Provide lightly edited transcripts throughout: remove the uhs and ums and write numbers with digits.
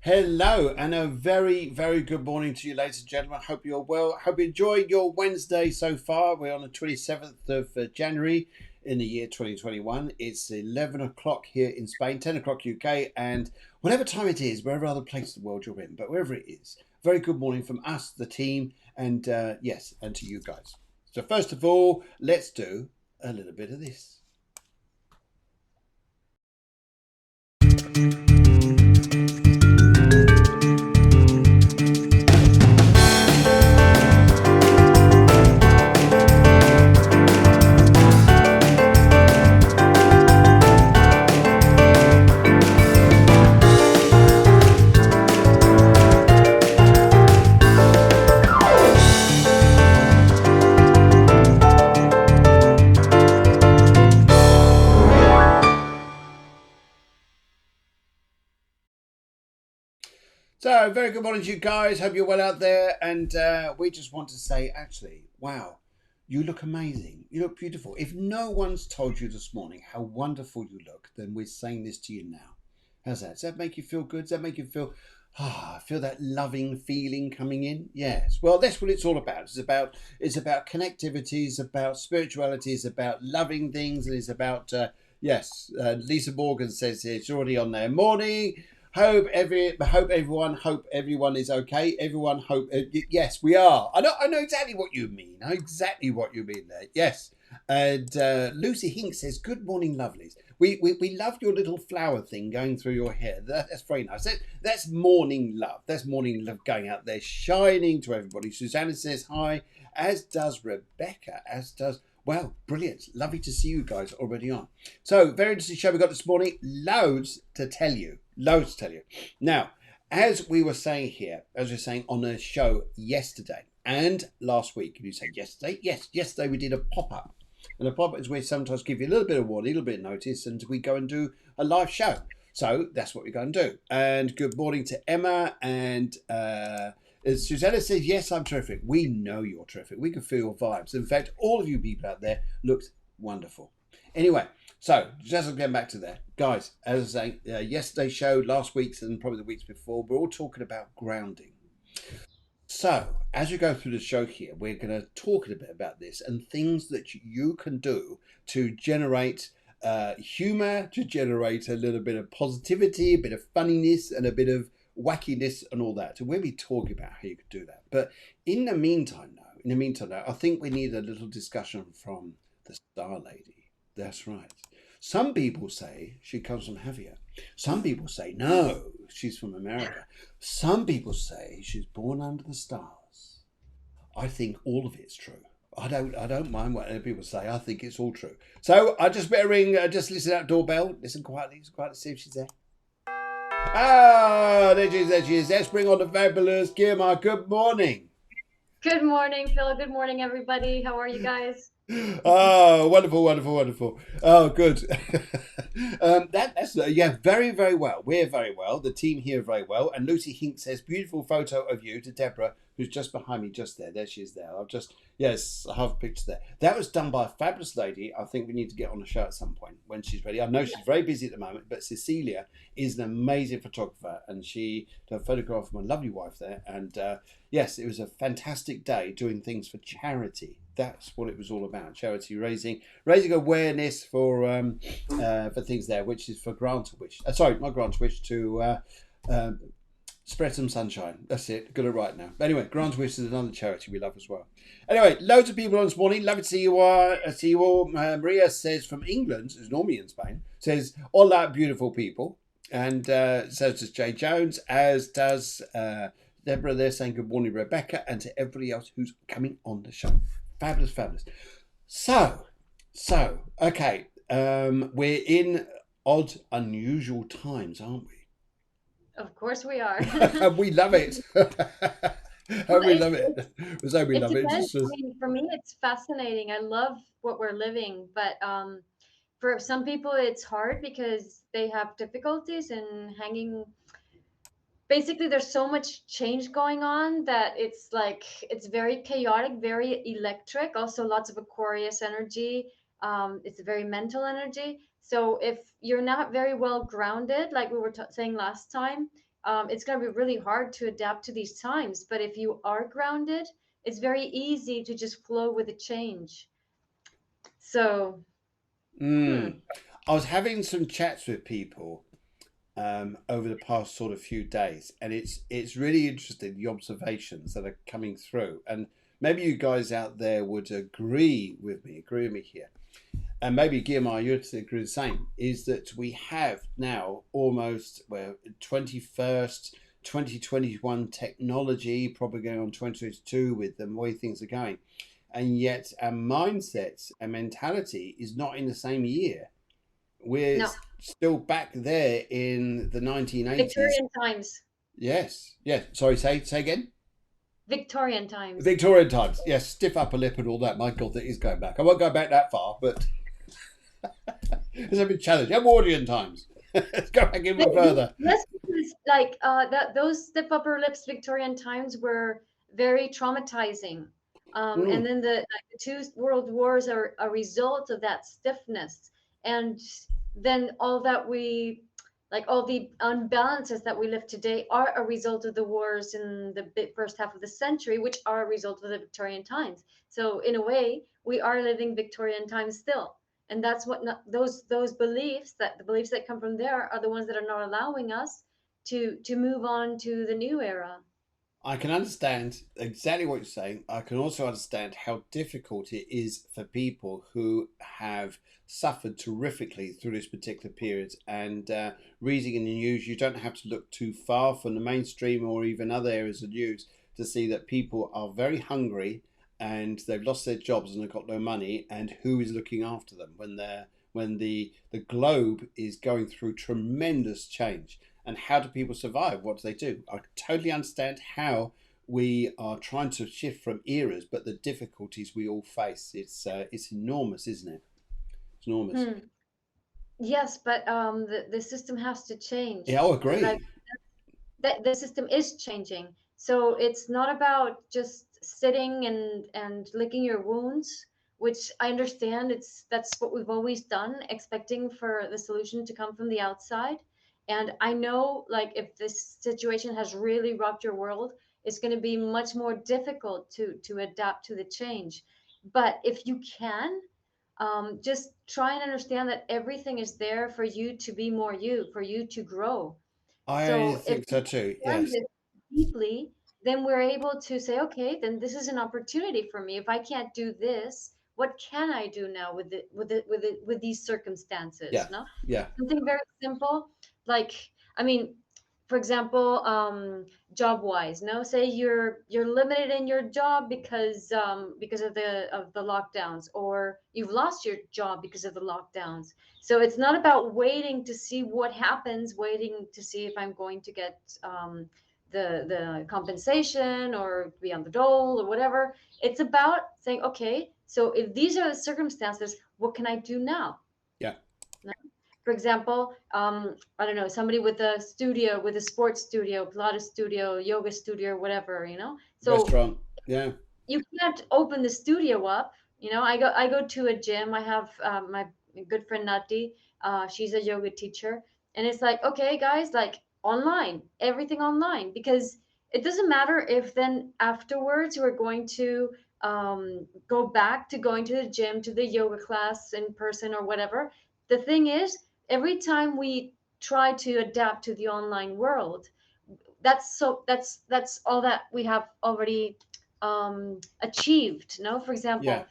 Hello, and a very, very good morning to you, ladies and gentlemen. Hope you're well. Hope you enjoyed your Wednesday so far. We're on the 27th of January in the year 2021. It's 11 o'clock here in Spain, 10 o'clock UK, and whatever time it is, wherever other place of the world you're in, but wherever it is, very good morning from us, the team, and yes, and to you guys. So, first of all, let's do a little bit of this. So, very good morning to you guys. Hope you're well out there. And we just want to say, actually, wow, you look amazing. You look beautiful. If no one's told you this morning how wonderful you look, then we're saying this to you now. How's that? Does that make you feel good? Does that make you feel that loving feeling coming in? Yes. Well, that's what it's all about. It's about connectivity. It's about spirituality. It's about loving things, and it's about yes. Lisa Morgan says it's already on there. Morning. Hope everyone is okay. Everyone hope yes, we are. I know exactly what you mean. I know exactly what you mean there. Yes. And Lucy Hink says, "Good morning, lovelies. We love your little flower thing going through your hair. That's very nice. That's morning love. That's morning love going out there, shining to everybody." Susanna says hi, as does Rebecca, as does. Well, brilliant. Lovely to see you guys already on. So, very interesting show we got this morning. Loads to tell you. Loads to tell you. Now, as we were saying here, as we were saying on the show yesterday and last week, can you say yesterday? Yes, yesterday we did a pop up. And a pop up is where we sometimes give you a little bit of warning, a little bit of notice, and we go and do a live show. So that's what we're going to do. And good morning to Emma and Susanna says, yes, I'm terrific. We know you're terrific. We can feel your vibes. In fact, all of you people out there looked wonderful. Anyway, so just getting back to that, guys, as I was saying, yesterday's show, last week's, and probably the weeks before, we're all talking about grounding. So, as we go through the show here, we're going to talk a bit about this and things that you can do to generate humor, to generate a little bit of positivity, a bit of funniness, and a bit of wackiness and all that. So we'll be talking about how you could do that. But in the meantime, I think we need a little discussion from the Star Lady. That's right. Some people say she comes from Javier. Some people say no, she's from America. Some people say she's born under the stars. I think all of it's true. I don't mind what other people say. I think it's all true. So I just better ring. Just listen out doorbell. Listen quietly. See if she's there. Ah, there she is. There she is. Let's bring on the fabulous Guiomar. Good morning. Good morning, Phil. Good morning, everybody. How are you guys? Oh, wonderful, wonderful, wonderful. Oh, good. That's yeah, very, very well. We're very well. The team here very well. And Lucy Hink says, beautiful photo of you to Deborah, who's just behind me, just there. There she is there. I've just, yes, I have a picture there. That was done by a fabulous lady. I think we need to get on the show at some point when she's ready. I know she's very busy at the moment, but Cecilia is an amazing photographer, and she did a photograph of my lovely wife there. And yes, it was a fantastic day doing things for charity. That's what it was all about. Charity, raising awareness for things there, which is for Grant a Wish. Sorry, not Grant a Wish, to spread some sunshine. That's it. Got it right now. But anyway, Grant a Wish is another charity we love as well. Anyway, loads of people on this morning. Love to see you all. See you all. Maria says from England, who's normally in Spain, says hola, beautiful people, and so does Jay Jones, as does Deborah. There saying good morning, Rebecca, and to everybody else who's coming on the show. Fabulous, fabulous. So, okay. We're in odd, unusual times, aren't we? Of course we are. And we love it. Well, And we love it. So we it love it. depends. Just I mean, for me, it's fascinating. I love what we're living, but for some people, it's hard because they have difficulties in hanging. Basically, there's so much change going on that it's like it's very chaotic, very electric. Also, lots of Aquarius energy. It's a very mental energy. So if you're not very well grounded, like we were saying last time, it's going to be really hard to adapt to these times. But if you are grounded, it's very easy to just flow with the change. So, hmm. Mm. I was having some chats with people over the past sort of few days, and it's really interesting the observations that are coming through, and maybe you guys out there would agree with me here, and maybe Guiomar, you'd agree the same. Is that we have now almost 21st 2021 technology, probably going on 2022 with the way things are going, and yet our mindsets and mentality is not in the same year. We're No, still back there in the 1980s. Victorian times. Yes, yes. Sorry, say again. Victorian times. Victorian times. Yes, stiff upper lip and all that. My God, that is going back. I won't go back that far, but it's a bit challenging. Edwardian times. Let's go back even further. Yes, because like that those stiff upper lips Victorian times were very traumatizing. And Mm. then the two world wars are a result of that stiffness. And then all that we like all the unbalances that we live today are a result of the wars in the first half of the century, which are a result of the Victorian times. So in a way, we are living Victorian times still, and that's what not, those beliefs that the beliefs that come from there are the ones that are not allowing us to move on to the new era. I can understand exactly what you're saying. I can also understand how difficult it is for people who have suffered terrifically through this particular period. And reading in the news, you don't have to look too far from the mainstream or even other areas of news to see that people are very hungry and they've lost their jobs and they've got no money. And who is looking after them when the globe is going through tremendous change? And how do people survive? What do they do? I totally understand how we are trying to shift from eras, but the difficulties we all face, it's enormous, isn't it? It's enormous. Hmm. Yes, but the system has to Yeah, change. I'll Like agree. that the system is changing. So it's not about just sitting and licking your wounds, which I understand that's what we've always done, expecting for the solution to come from the outside. And I know like if this situation has really rocked your world, it's going to be much more difficult to adapt to the change. But if you can, just try and understand that everything is there for you to be more you, for you to grow. I So if think we so too. understand Yes. this deeply, then we're able to say, okay, then this is an opportunity for me. If I can't do this, what can I do now with these circumstances? Yeah. No, Yeah. something very simple, like I mean, for example, job wise, no, say you're limited in your job because of the lockdowns, or you've lost your job because of the lockdowns. So it's not about waiting to see what happens, waiting to see if I'm going to get the compensation or be on the dole or whatever. It's about saying, okay, so if these are the circumstances, what can I do now? Yeah. For example, I don't know, somebody with a studio, with a sports studio, Pilates studio, yoga studio, whatever, you know. So Restaurant. Yeah. you can't open the studio up. You know, I go to a gym. I have my good friend Nati. She's a yoga teacher, and it's like, okay, guys, like online, everything online, because it doesn't matter if then afterwards we're going to go back to going to the gym, to the yoga class in person or whatever. The thing is, every time we try to adapt to the online world, that's all that we have already achieved. No, for Yeah. example,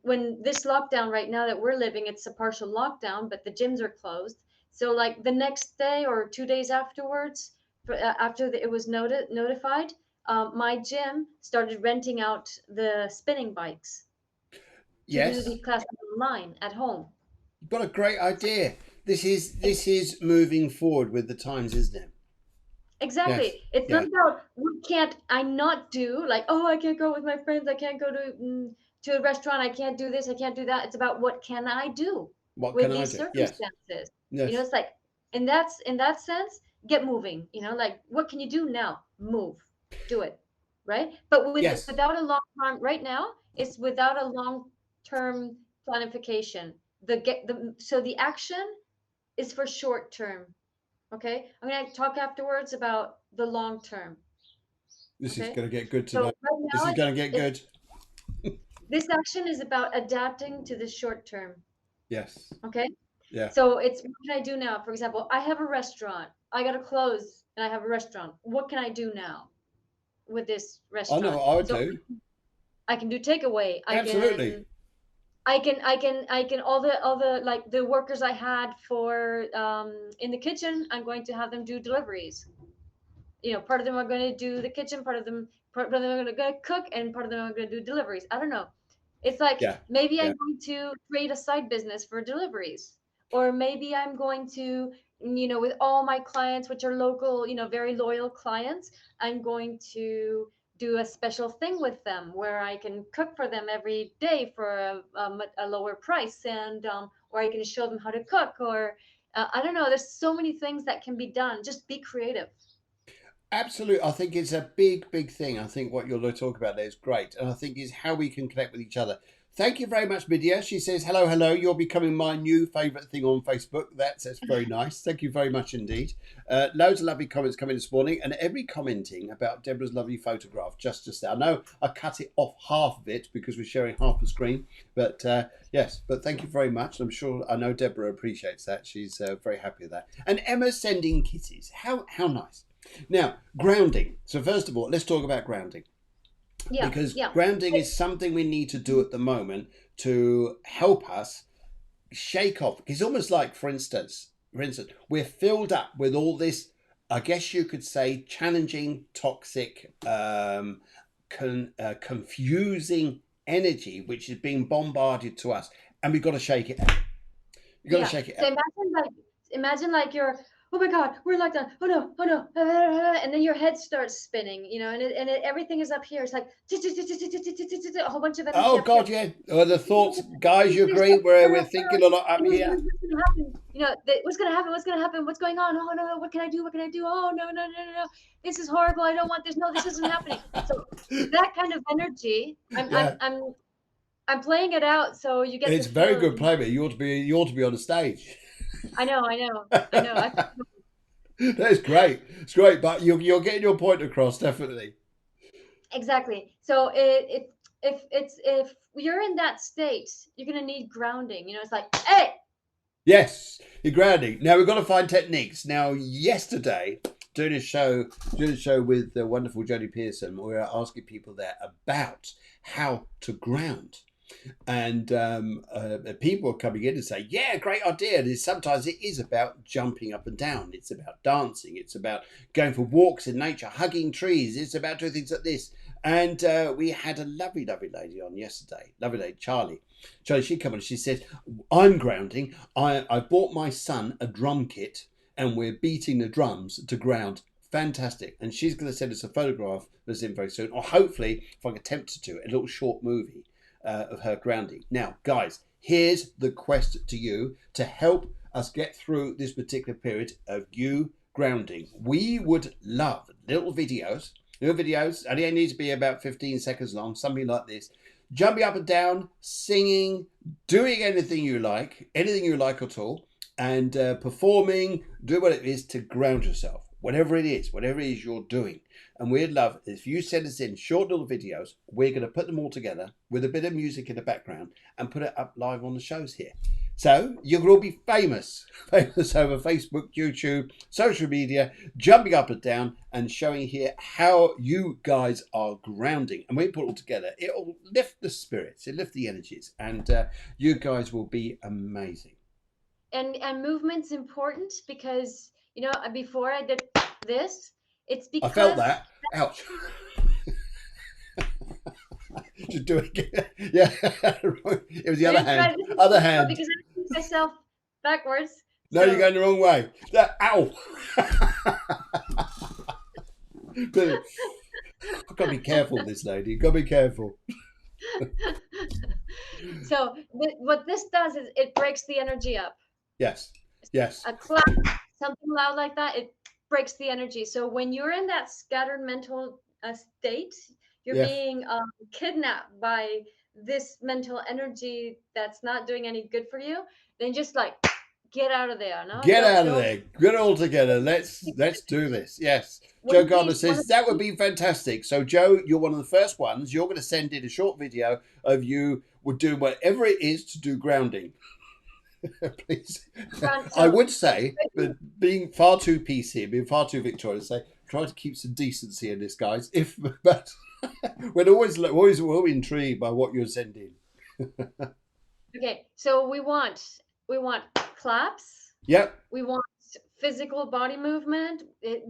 when this lockdown right now that we're living, it's a partial lockdown, but the gyms are closed. So like the next day or 2 days afterwards, after it was notified, my gym started renting out the spinning bikes to do the Yes. classes online at home. You've got a great idea. This is moving forward with the times, isn't it? Yes. Exactly. It's not Yeah. about what can't I not do, like, oh, I can't go with my friends, I can't go to a restaurant, I can't do this, I can't do that. It's about what can I do What can with I these do? Yes. circumstances. You know, Yes. it's like in that sense, get moving, you know, like what can you do now? Move. Do it. Right? But Yes. without a long term right now, it's without a long term planification. The get the so the action is for short term. Okay, I'm going to talk afterwards about the long term. This is Okay, going to get good so today. right This is now going to get it's good. this action is about adapting to the short term. Yes. Okay, Yeah. so it's what can I do now? For example, I have a restaurant. I got to close, and I have a restaurant. What can I do now with this I know restaurant? what I would So do. I can do takeaway. Absolutely. I can all the like the workers I had for in the kitchen. I'm going to have them do deliveries. Part of them are going to do the kitchen, part of them are going to cook, and part of them are going to do deliveries. I don't know. It's like Yeah. maybe Yeah. I'm going to create a side business for deliveries, or maybe I'm going to, with all my clients, which are local, very loyal clients, I'm going to do a special thing with them where I can cook for them every day for a lower price, and or I can show them how to cook, or I don't know. There's so many things that can be done. Just be creative. Absolutely. I think it's a big, big thing. I think what you're talking about there is great. And I think is how we can connect with each other. Thank you very much, Vidya. She says, hello, hello. You're becoming my new favourite thing on Facebook. That's very nice. Thank you very much indeed. Loads of lovely comments coming this morning, and every commenting about Deborah's lovely photograph. Just there. I know I cut it off half of it because we're sharing half the screen. But yes, but thank you very much. I know Deborah appreciates that. She's very happy with that. And Emma's sending kisses. How nice. Now, grounding. So first of all, let's talk about grounding, Yeah, because yeah. grounding is something we need to do at the moment to help us shake off. It's almost like, for instance, we're filled up with all this, I guess you could say, challenging, toxic, confusing energy, which is being bombarded to us, and we've got to shake it out. You've got to Yeah. shake it So out. imagine like you're, oh my God, we're locked down. Oh no, oh no, and then your head starts spinning, everything is up here. It's like a whole bunch of energy Oh up here. God, yeah. The thoughts, guys, you agree? We're thinking a lot up And here. what's gonna happen? What's gonna happen? What's gonna happen? What's going on? Oh no, no, what can I do? What can I do? Oh no, no, no, no, no. This is horrible. I don't want this. No, this isn't happening. So that kind of energy, I'm I'm Yeah, I'm I'm playing it out so you get to it's very feel. good play, but you ought to be on the stage. I know, I know, I know. That's great. It's great, but you're getting your point across, definitely. Exactly. So if you're in that state, you're gonna need grounding. It's like, hey, Yes, you're grounding. Now we've got to find techniques. Now, yesterday, doing a show with the wonderful Jodie Pearson, we were asking people there about how to ground. And people are coming in and say, yeah, great idea. Sometimes it is about jumping up and down. It's about dancing. It's about going for walks in nature, hugging trees. It's about doing things like this. And we had a lovely, lovely lady on yesterday. Lovely lady, Charlie. Charlie, she came on and she said, I'm grounding. I bought my son a drum kit and we're beating the drums to ground. Fantastic. And she's going to send us a photograph that's in very soon. Or hopefully, if I can attempt to do it, a little short movie of her grounding. Now, guys, here's the quest to you to help us get through this particular period of you grounding. We would love little videos. Little videos, and it needs to be about 15 seconds long, something like this. Jumping up and down, singing, doing anything you like at all, and performing, do what it is to ground yourself, whatever it is you're doing. And we'd love if you send us in short little videos. We're going to put them all together with a bit of music in the background and put it up live on the shows here. So you'll all be famous over Facebook, YouTube, social media, jumping up and down and showing here how you guys are grounding. And we put it all together. It'll lift the spirits, it'll lift the energies, and you guys will be amazing. and movement's important because before I did this, it's I felt because that. Ouch. Just doing it. Yeah. It was the I other didn't try hand. this Other before hand. because I threw myself backwards. No, you're So going the wrong way. Ow. But I've got to be careful with this lady. You've got to be careful. what this does is it breaks the energy up. Yes. Yes. A clap, something loud like that, it breaks the energy. So when you're in that scattered mental state, you're Yes. being kidnapped by this mental energy that's not doing any good for you. Then just like get out of there. No, Get out of don't. there. Get all together. Let's do this. Yes. Joe One Gardner thing, one says of the that would things, be fantastic. So Joe, you're one of the first ones. You're going to send in a short video of you would do whatever it is to do grounding. Please. I so would say, but being far too PC, being far too Victorian, say try to keep some decency in this, guys. If but we're always intrigued by what you're sending. okay, so we want claps. Yep. We want physical body movement.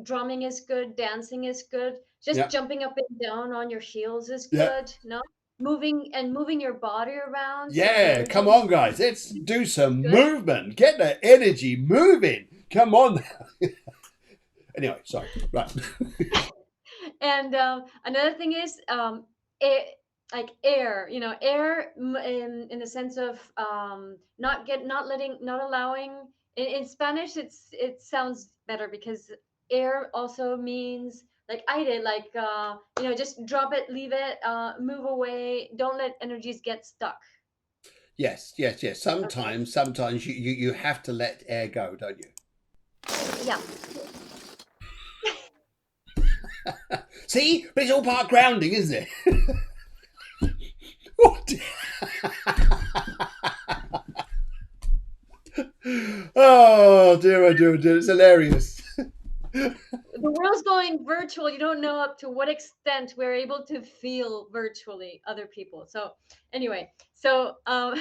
Drumming is good. Dancing is good. Just Yep. jumping up and down on your heels is Yep. good. No, moving your body around so the Yeah, energy come on, guys. Let's do is some good. movement. Get the energy moving. Come on. Anyway, sorry. Right. And another thing is it, like air, air in the sense of not allowing. In Spanish, it sounds better because air also means like I did, like just drop it, leave it, move away. Don't let energies get stuck. Yes, yes, yes. Okay. Sometimes you have to let air go, don't you? Yeah. See? But it's all part of grounding, isn't it? What? Oh dear, oh dear, oh dear. It's hilarious. The world's going virtual. You don't know up to what extent we're able to feel virtually other people. So anyway, so air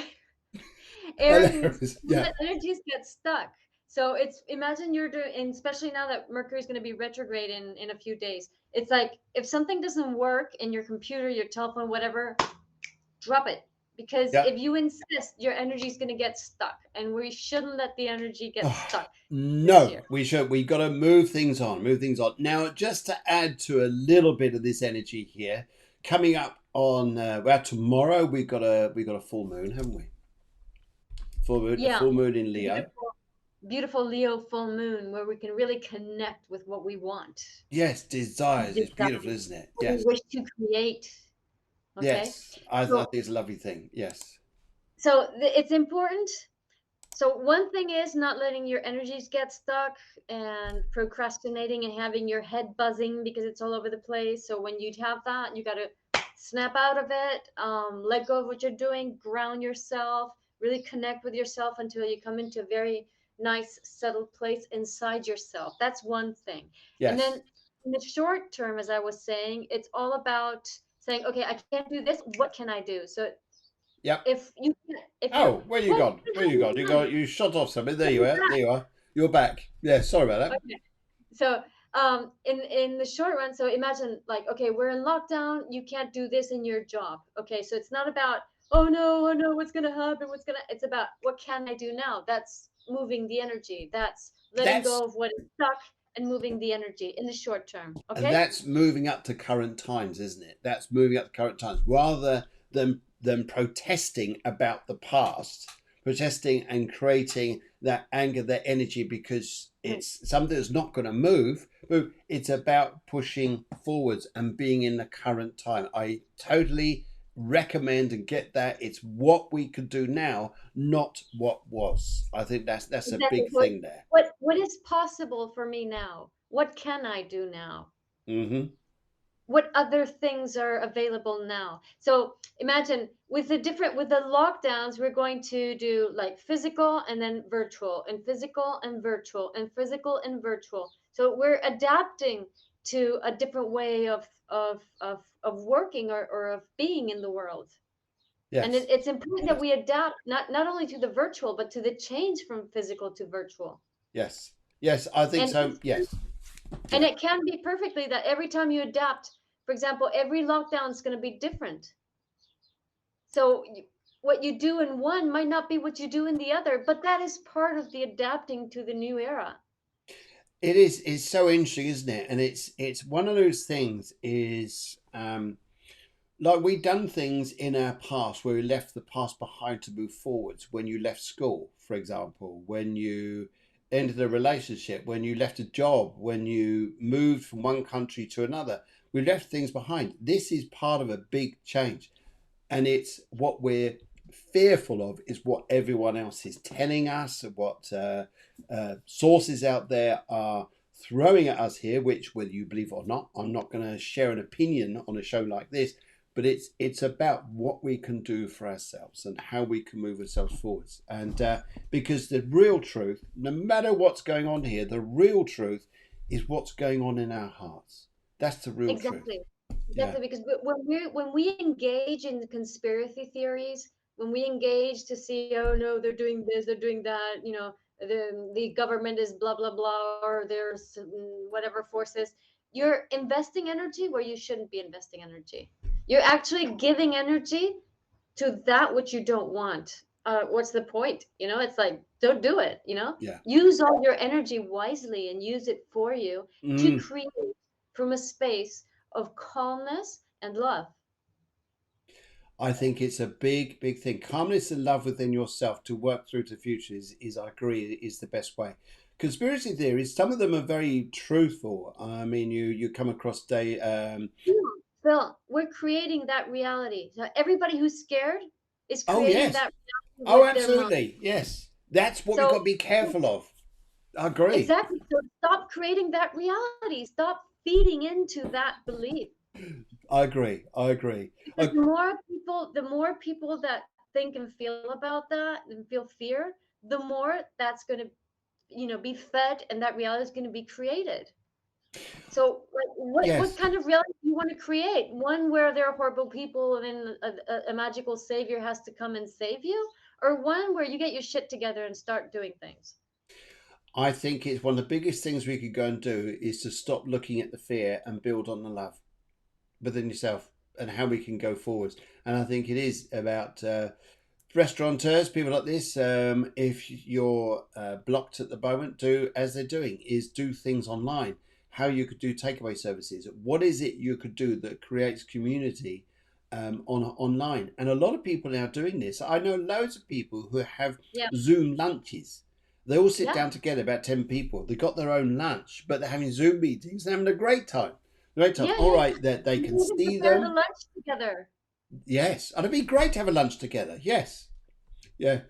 means Hilarious. don't Yeah. let energies get stuck. So it's imagine you're doing, and especially now that Mercury is going to be retrograde in a few days. It's like if something doesn't work in your computer, your telephone, whatever, drop it. Because Yeah. if you insist, your energy is going to get stuck, and we shouldn't let the energy get Oh, stuck this no, year. we should. We got to move things on. Move things on. Now, just to add to a little bit of this energy here, coming up on well tomorrow we got a full moon, haven't we? A Yeah, full moon in Leo. beautiful, beautiful Leo full moon where we can really connect with what we want, Yes, we desires. It's desire, beautiful, isn't it? what we Yes, wish to create. Okay, yes. I think so it's a lovely thing. Yes, it's important. So one thing is not letting your energies get stuck and procrastinating and having your head buzzing because it's all over the place. So when you have that, you got to snap out of it, let go of what you're doing, ground yourself, really connect with yourself until you come into a very nice, settled place inside yourself. That's one thing. And yes. then in the short term, as I was saying, it's all about saying, okay, I can't do this. What can I do? So Yep. if you're, Oh, where you well, gone? Where you gone? You shot off something. There you are. back. There you are. You're back. Yeah. Sorry about that. Okay. So, in the short run, so imagine like, okay, we're in lockdown. You can't do this in your job. Okay, so it's not about, oh no, what's gonna happen? It's about what can I do now? That's moving the energy. That's letting That's go of what is stuck and moving the energy in the short term. And Okay. that's moving up to current times, isn't it? That's moving up to current times rather than protesting about the past, protesting and creating that anger, that energy, because Mm. it's something that's not going to move. But it's about pushing forwards and being in the current time. I totally recommend and get that. It's what we could do now, not what was. I think that's a Exactly. big thing there. What is possible for me now? What can I do now? Hmm. What other things are available now? So imagine with the lockdowns, we're going to do like physical and then virtual and physical and virtual and physical and virtual. So we're adapting to a different way of working or of being in the world. And Yes. it's important that Yes. we adapt not only to the virtual but to the change from physical to virtual. Yes. Yes, I think And so. Yes. And Yeah. it can be perfectly that every time you adapt, for example, every lockdown is going to be different. So what you do in one might not be what you do in the other, but that is part of the adapting to the new era. It is. It's so interesting, isn't it? And it's one of those things is like we've done things in our past where we left the past behind to move forwards. When you left school, for example, when you ended a relationship, when you left a job, when you moved from one country to another, we left things behind. This is part of a big change, and it's what we're fearful of is what everyone else is telling us, what sources out there are throwing at us here, which, whether you believe it or not, I'm not going to share an opinion on a show like this, but it's about what we can do for ourselves and how we can move ourselves forwards. And because the real truth, no matter what's going on here, the real truth is what's going on in our hearts. That's the real truth. Exactly. Yeah. Exactly, because when we engage in the conspiracy theories, when we engage to see, oh no, they're doing this, they're doing that, the government is blah blah blah, or there's whatever forces, you're investing energy where you shouldn't be investing energy. You're actually giving energy to that which you don't want. What's the point? It's like, don't do it. Yeah. Use all your energy wisely and use it for you to Mm. create from a space of calmness and love. I think it's a big, big thing. Calmness and love within yourself to work through to the future is I agree, is the best way. Conspiracy theories, some of them are very truthful. I mean, you come across day. Yeah. Phil, we're creating that reality. So everybody who's scared is Oh creating yes, that reality oh with their mind. absolutely, yes. That's what we've got to So be careful of. I agree. exactly. So stop creating that reality. Stop feeding into that belief. I agree. I agree. Because the more people that think and feel about that and feel fear, the more that's going to, be fed, and that reality is going to be created. So, like, what Yes. kind of reality do you want to create? One where there are horrible people and then a magical savior has to come and save you, or one where you get your shit together and start doing things? I think it's one of the biggest things we could go and do is to stop looking at the fear and build on the love within yourself and how we can go forwards. And I think it is about restaurateurs, people like this. If you're blocked at the moment, do as they're doing is do things online. How you could do takeaway services. What is it you could do that creates community online? And a lot of people are now doing this. I know loads of people who have Yeah, Zoom lunches. They all sit yeah, down together, about 10 people. They got their own lunch, but they're having Zoom meetings and having a great time. Great time. yeah, All yeah. right, that they You can can even see prepare the them. lunch together. Yes, and it'd be great to have a lunch together. Yes, yeah.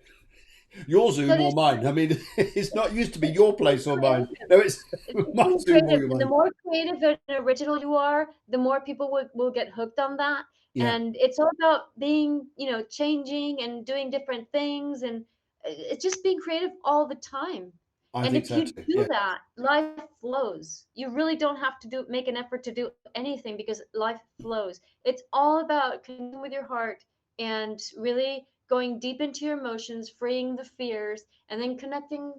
Your So Zoom or there's mine. I mean, it's not used to be your being place or mine. creative. No, it's It's my being Zoom or creative. your And the mine. more creative and original you are, the more people will get hooked on that. Yeah, And it's all about being, changing and doing different things. And it's just being creative all the time. I And think if so you too. do Yeah. that, life flows. You really don't have to make an effort to do anything, because life flows. It's all about connecting with your heart and really going deep into your emotions, freeing the fears, and then connecting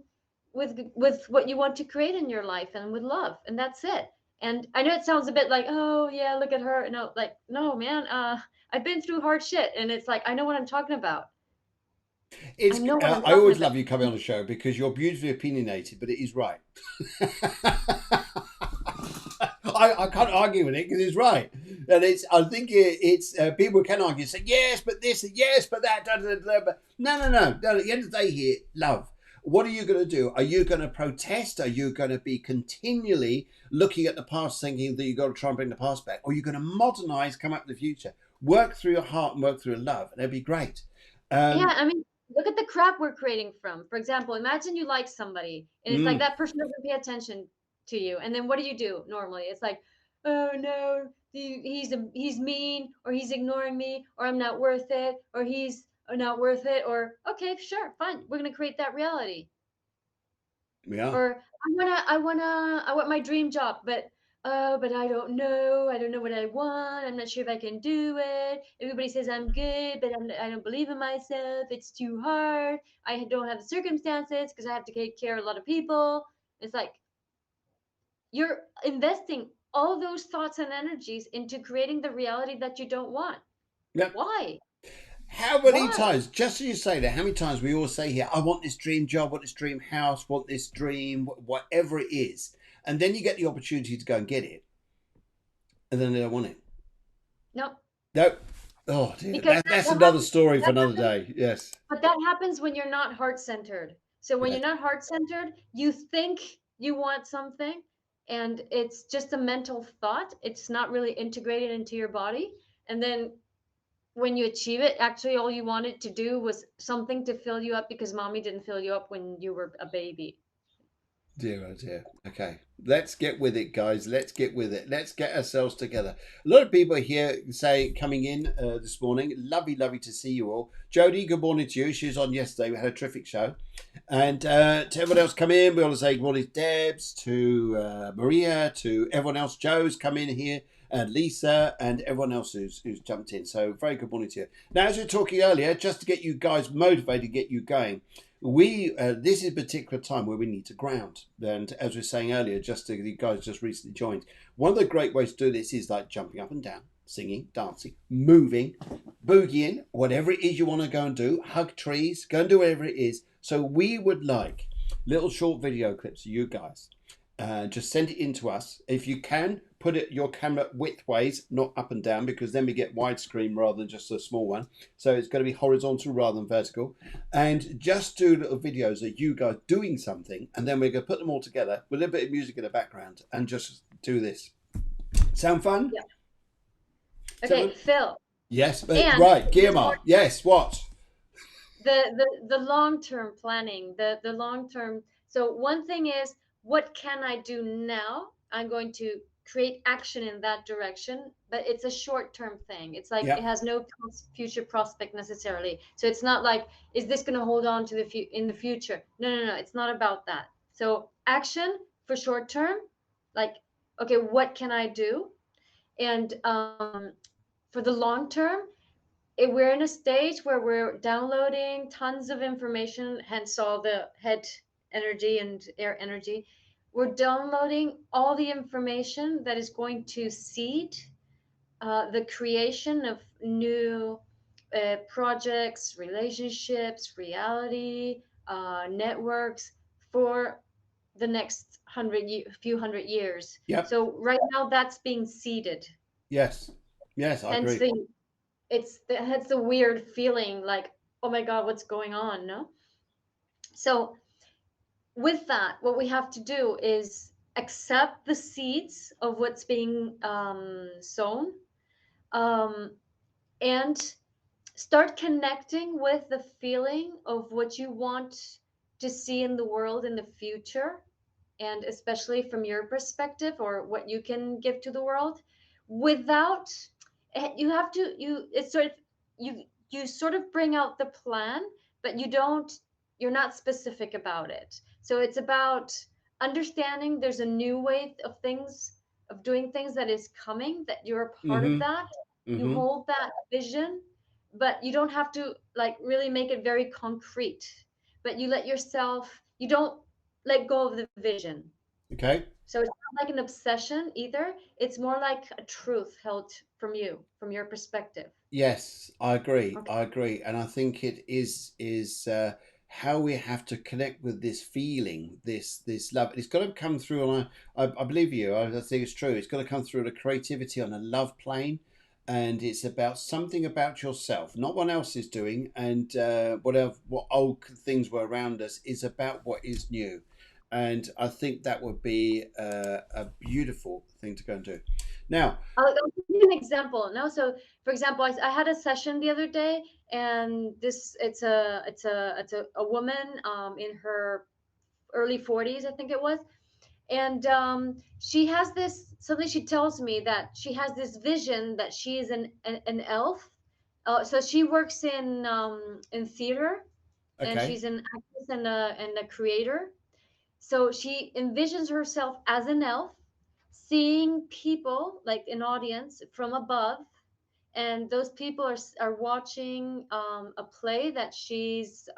with what you want to create in your life and with love, and that's it. And I know it sounds a bit like, oh yeah, look at her. No, like, no man, I've been through hard shit, and it's like, I know what I'm talking about. I It's. know what I'm I talking always about. love you coming on the show because you're beautifully opinionated, but it is right. I can't argue with it because it's right, and it's. I think it's people can argue, say yes, but this, yes, but that. Da, da, da, but no, no, no, no. At the end of the day, here, love. What are you going to do? Are you going to protest? Are you going to be continually looking at the past, thinking that you've got to try and bring the past back? Or are you going to modernize, come up with the future, work through your heart and work through love, and it'd be great. Yeah, Um, I mean, look at the crap we're creating from. For example, imagine you like somebody, and it's like mm, that person doesn't pay attention to you, and then what do normally? It's like, oh no, he's mean, or he's ignoring me, or I'm not worth it, or he's not worth it, or okay, sure, fine, we're gonna create that reality. we are. Or I want my dream job, but oh, but I don't know what I want. I'm not sure if I can do it. Everybody says I'm good, but I don't believe in myself. It's too hard. I don't have the circumstances because I have to take care of a lot of people. It's like you're investing all those thoughts and energies into creating the reality that you don't want. Yep. Why? How many Why? times, just as you say that, how many times we all say here, I want this dream job, want this dream house, want this dream, whatever it is. And then you get the opportunity to go and get it. And then they don't want it. No, No. Oh, dear. because That's another story for that another happens. day. Yes. But that happens when you're not heart centered. So when Yes. you're not heart centered, you think you want something, and it's just a mental thought. It's not really integrated into your body. And then when you achieve it, actually all you wanted to do was something to fill you up because mommy didn't fill you up when you were a baby. Dear, oh dear. Okay, let's get with it, guys. Let's get with it. Let's get ourselves together. A lot of people here say coming in this morning. Lovely, lovely to see you all. Jodie, good morning to you. She was on yesterday. We had a terrific show. And to everyone else come in, we want to say good morning to Debs, to Maria, to everyone else. Joe's come in here, and Lisa, and everyone else who's jumped in. So very good morning to you. Now, as we were talking earlier, just to get you guys motivated, get you going, we this is a particular time where we need to ground. And as we were saying earlier, just to you guys just recently joined, one of the great ways to do this is like jumping up and down, singing, dancing, moving, boogieing, whatever it is you want to go and do, hug trees, go and do whatever it is. So we would like little short video clips of you guys. Just send it in to us. If you can, put it your camera widthways, not up and down, because then we get widescreen rather than just a small one. So it's going to be horizontal rather than vertical. And just do little videos of you guys doing something, and then we're going to put them all together with a little bit of music in the background and just do this. Sound fun? Yeah. Okay, Phil. Yes, but And right, Guiomar. Yes, what? the long-term planning, the long-term. So one thing is, what can I do now? I'm going to create action in that direction, but it's a short-term thing. It's like it Yeah. has no future prospect necessarily. So it's not like, is this going to hold on to in the future? No, no, no. It's not about that. So action for short term, like, okay, what can I do? And for the long term, we're in a stage where we're downloading tons of information, hence all the head energy and air energy. We're downloading all the information that is going to seed the creation of new projects, relationships, reality, networks for the next few hundred years. Yep. So right now that's being seeded. Yes. Yes, I Hence agree. that's the weird feeling like, oh my god, what's going on, no? So with that, what we have to do is accept the seeds of what's being sown, um, and start connecting with the feeling of what you want to see in the world in the future, and especially from your perspective or what you can give to the world without you have to you it's sort of you sort of bring out the plan, but you're not specific about it. So it's about understanding there's a new way of things, of doing things that is coming, that you're a part of Mm-hmm. that. You Mm-hmm. hold that vision, but you don't have to like really make it very concrete, but you let yourself, you don't let go of the vision. Okay. So it's not like an obsession either. It's more like a truth held from you, from your perspective. Yes, I agree. Okay. I agree, and I think it is how we have to connect with this feeling, this love. It's got to come through on I believe you. I think it's true. It's got to come through the creativity on a love plane, and it's about something about yourself, not what else is doing, and whatever what old things were around us is about what is new, and I think that would be a beautiful thing to go and do. Now, I'll give you an example. No, so for example, I had a session the other day, and this it's a woman in her early 40s, I think it was, and she has this. Suddenly, she tells me that she has this vision that she is an elf. So she works in theater, and okay, she's an actress and a creator. So she envisions herself as an elf, seeing people like an audience from above, and those people are watching a play that she's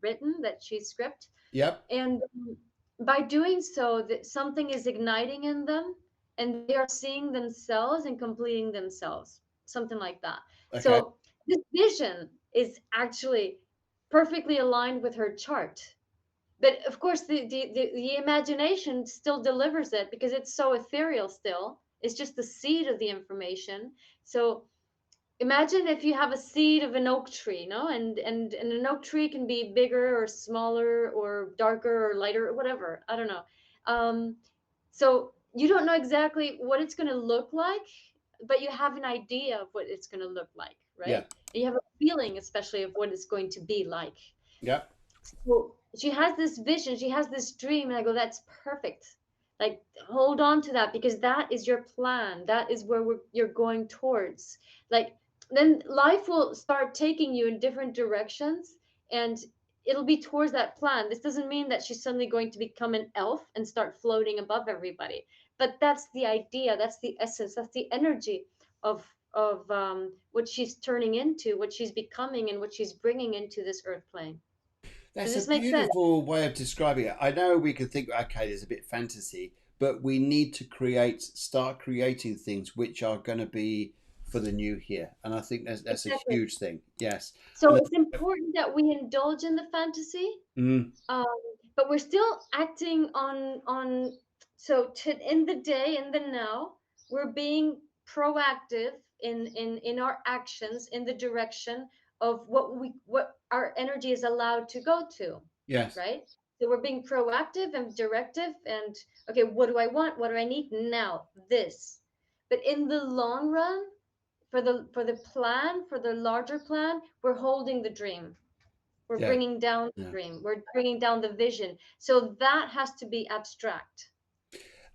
written, that she's script, yep, and by doing so, that something is igniting in them, and they are seeing themselves and completing themselves, something like that. okay. So this vision is actually perfectly aligned with her chart, but of course the imagination still delivers it because it's so ethereal still. It's just the seed of the information. So imagine if you have a seed of an oak tree, no, and an oak tree can be bigger or smaller or darker or lighter or whatever, I don't know. So you don't know exactly what it's going to look like, but you have an idea of what it's going to look like, Yeah. right? And you have a feeling, especially of what it's going to be like. Yeah. So she has this vision, she has this dream, and I go, that's perfect. Like, hold on to that because that is your plan. That is where you're going towards. Like, then life will start taking you in different directions, and it'll be towards that plan. This doesn't mean that she's suddenly going to become an elf and start floating above everybody. But that's the idea. That's the essence. That's the energy of what she's turning into, what she's becoming, and what she's bringing into this earth plane. Does That's a this make sense? beautiful way of describing it. I know we could think, okay, there's a bit fantasy, but we need to start creating things which are going to be for the new here, and I think that's a Exactly. huge thing. Yes, So and it's important that we indulge in the fantasy, mm, um, but we're still acting on. So in the day, in the now, we're being proactive in our actions in the direction of what our energy is allowed to go to, yes, right? So we're being proactive and directive, and okay, what do I want? What do I need now? This. But in the long run, for the plan, for the larger plan, we're holding the dream, we're yeah, bringing down the yeah. dream, we're bringing down the vision, so that has to be abstract.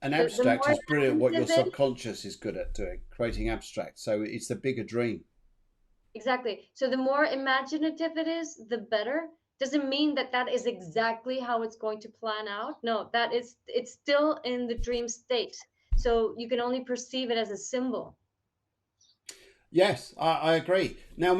And The abstract more is brilliant. What your imaginative it subconscious is good at doing, creating abstract. So it's the bigger dream. exactly, so the more imaginative it is, the better. Doesn't mean that that is exactly how it's going to plan out. No, that is, it's still in the dream state, so you can only perceive it as a symbol. Yes, I agree. Now,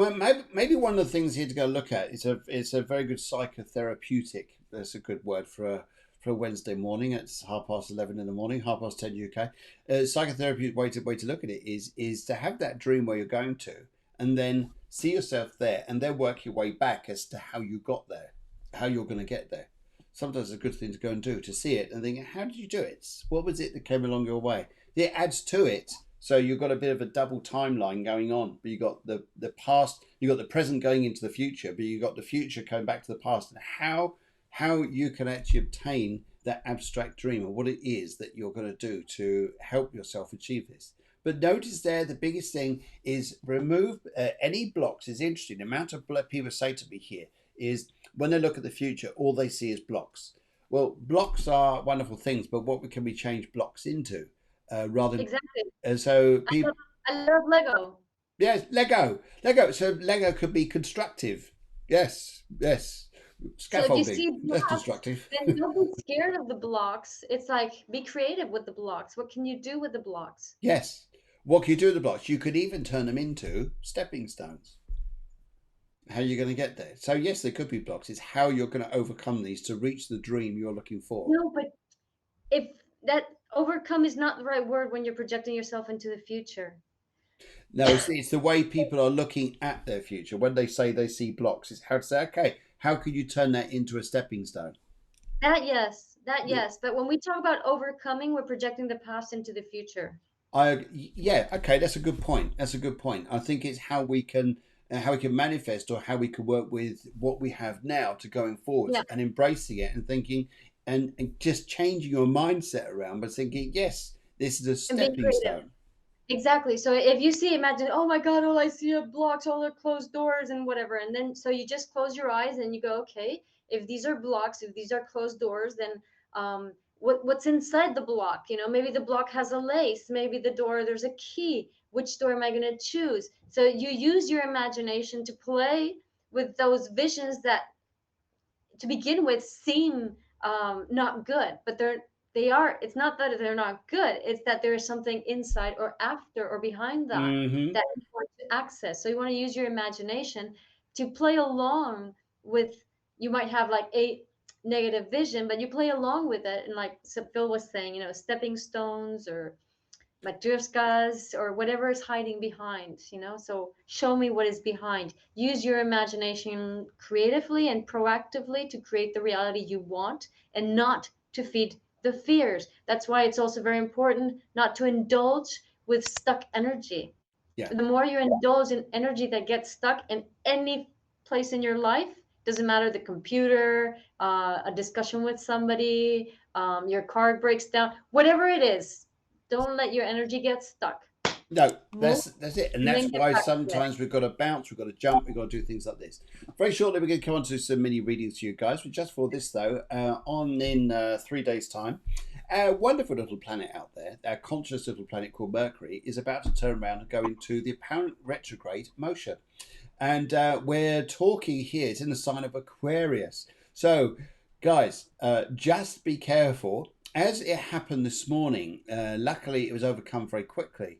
maybe one of the things here to go look at is it's a very good psychotherapeutic. That's a good word for a Wednesday morning. It's 11:30 in the morning, 10:30 UK. Psychotherapeutic way to look at it is to have that dream where you're going to, and then see yourself there, and then work your way back as to how you got there, how you're going to get there. Sometimes it's a good thing to go and do, to see it and think, how did you do it? What was it that came along your way? It adds to it, so you've got a bit of a double timeline going on. But you've got the past, you've got the present going into the future, but you've got the future coming back to the past, and how you can actually obtain that abstract dream and what it is that you're going to do to help yourself achieve this. But notice there, the biggest thing is remove any blocks. Is interesting. The amount of people say to me here is when they look at the future, all they see is blocks. Well, blocks are wonderful things, but what can we change blocks into? Rather Exactly. so I people, love, I love Lego. yes, Lego. So Lego could be constructive. Yes, yes. So if you Scaffolding. see That's blocks, constructive. then don't be scared of the blocks. It's like, be creative with the blocks. What can you do with the blocks? Yes. What can you do with the blocks? You could even turn them into stepping stones. How are you going to get there? So yes, they could be blocks. It's how you're going to overcome these to reach the dream you're looking for. No, but if that overcome is not the right word when you're projecting yourself into the future. No, it's the way people are looking at their future. When they say they see blocks, it's how to say, okay, how can you turn that into a stepping stone? That yes. But when we talk about overcoming, we're projecting the past into the future. Yeah, okay, that's a good point. That's a good point. I think it's how we can manifest, or how we can work with what we have now to going forwards Yeah, and embracing it and thinking, and just changing your mindset around by thinking, yes, this is a and being stepping creative. stone. Exactly. So if you see, imagine, oh my God, all I see are blocks, all are closed doors and whatever. And then, so you just close your eyes and you go, okay, if these are blocks, if these are closed doors, then what's inside the block? Maybe the block has a lace, maybe the door, there's a key. Which door am I going to choose? So you use your imagination to play with those visions that to begin with seem not good, but they are. It's not that they're not good, it's that there is something inside or after or behind that Hmm. that you want to access. So you want to use your imagination to play along with, you might have like a negative vision, but you play along with it, and like Phil was saying, stepping stones or Matryoshkas or whatever is hiding behind. So show me what is behind. Use your imagination creatively and proactively to create the reality you want, and not to feed the fears. That's why it's also very important not to indulge with stuck energy. Yeah. The more you indulge in energy that gets stuck in any place in your life, doesn't matter, the computer, a discussion with somebody, your car breaks down, whatever it is, don't let your energy get stuck. No, Move that's it, and and that's then get why back to it. sometimes we've got to bounce, we've got to jump, we've got to do things like this. Very shortly, we're going to come on to some mini readings to you guys. But just for this though, on in 3 days' time, our wonderful little planet out there, our conscious little planet called Mercury, is about to turn around and go into the apparent retrograde motion, and we're talking here. It's in the sign of Aquarius. So, guys, just be careful. As it happened this morning, luckily it was overcome very quickly.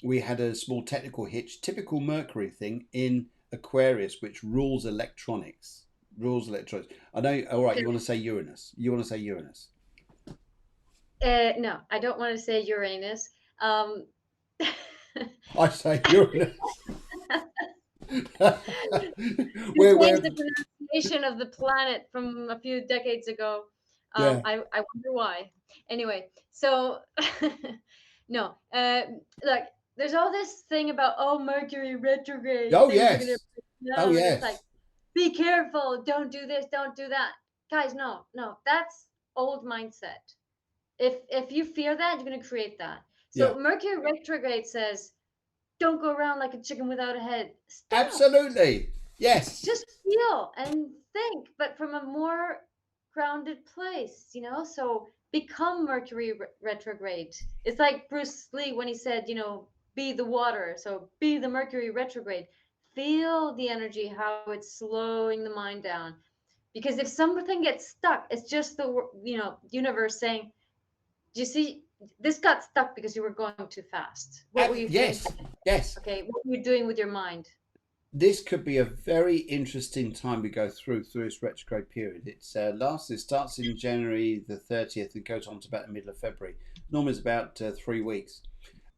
We had a small technical hitch, typical Mercury thing in Aquarius, which rules electronics. Rules electronics. I know. All right, you want to say Uranus? You want to say Uranus? No, I don't want to say Uranus. Um, I say Uranus. you We're changed the pronunciation of the planet from a few decades ago. yeah. I wonder why. Anyway, so no, look, there's all this thing about, oh, Mercury retrograde, Oh things are gonna yes. break Oh down. It's like, yes. be careful, don't do this, don't do that, guys. No, no, that's old mindset. If you fear that, you're gonna create that. Yeah. So Mercury retrograde says, don't go around like a chicken without a head. Stop. Absolutely. Yes. Just feel and think, but from a more grounded place, So become Mercury retrograde. It's like Bruce Lee when he said, be the water. So be the Mercury retrograde. Feel the energy, how it's slowing the mind down. Because if something gets stuck, it's just the universe saying, "Do you see? This got stuck because you were going too fast. What were you Yes. thinking? Yes. Okay, what were you doing with your mind?" This could be a very interesting time we go through this retrograde period. It's it starts in January the 30th and goes on to about the middle of February. Normally it's about 3 weeks.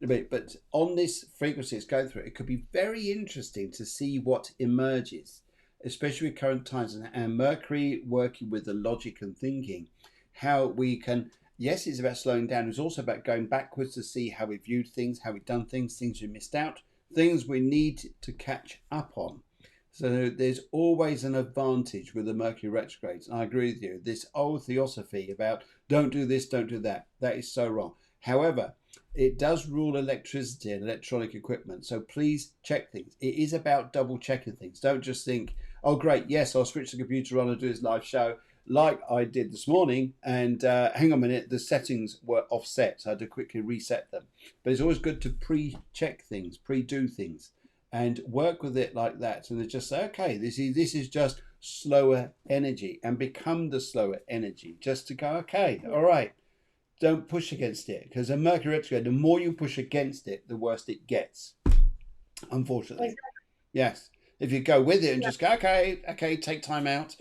But on this frequency it's going through, it could be very interesting to see what emerges, especially with current times and Mercury working with the logic and thinking, how we can. Yes, it's about slowing down. It's also about going backwards to see how we viewed things, how we've done things, things we missed out, things we need to catch up on. So there's always an advantage with the Mercury retrogrades. And I agree with you. This old theosophy about don't do this, don't do that, that is so wrong. However, it does rule electricity and electronic equipment. So please check things. It is about double checking things. Don't just think, oh, great, yes, I'll switch the computer on and do this live show like I did this morning. And hang on a minute, the settings were offset. So I had to quickly reset them. But it's always good to pre-check things, pre-do things, and work with it like that. And just say, okay, this is just slower energy, and become the slower energy. Just to go, okay, all right, don't push against it, because a Mercury retrograde, the more you push against it, the worse it gets. Unfortunately, yes. If you go with it and just go, okay, okay, take time out,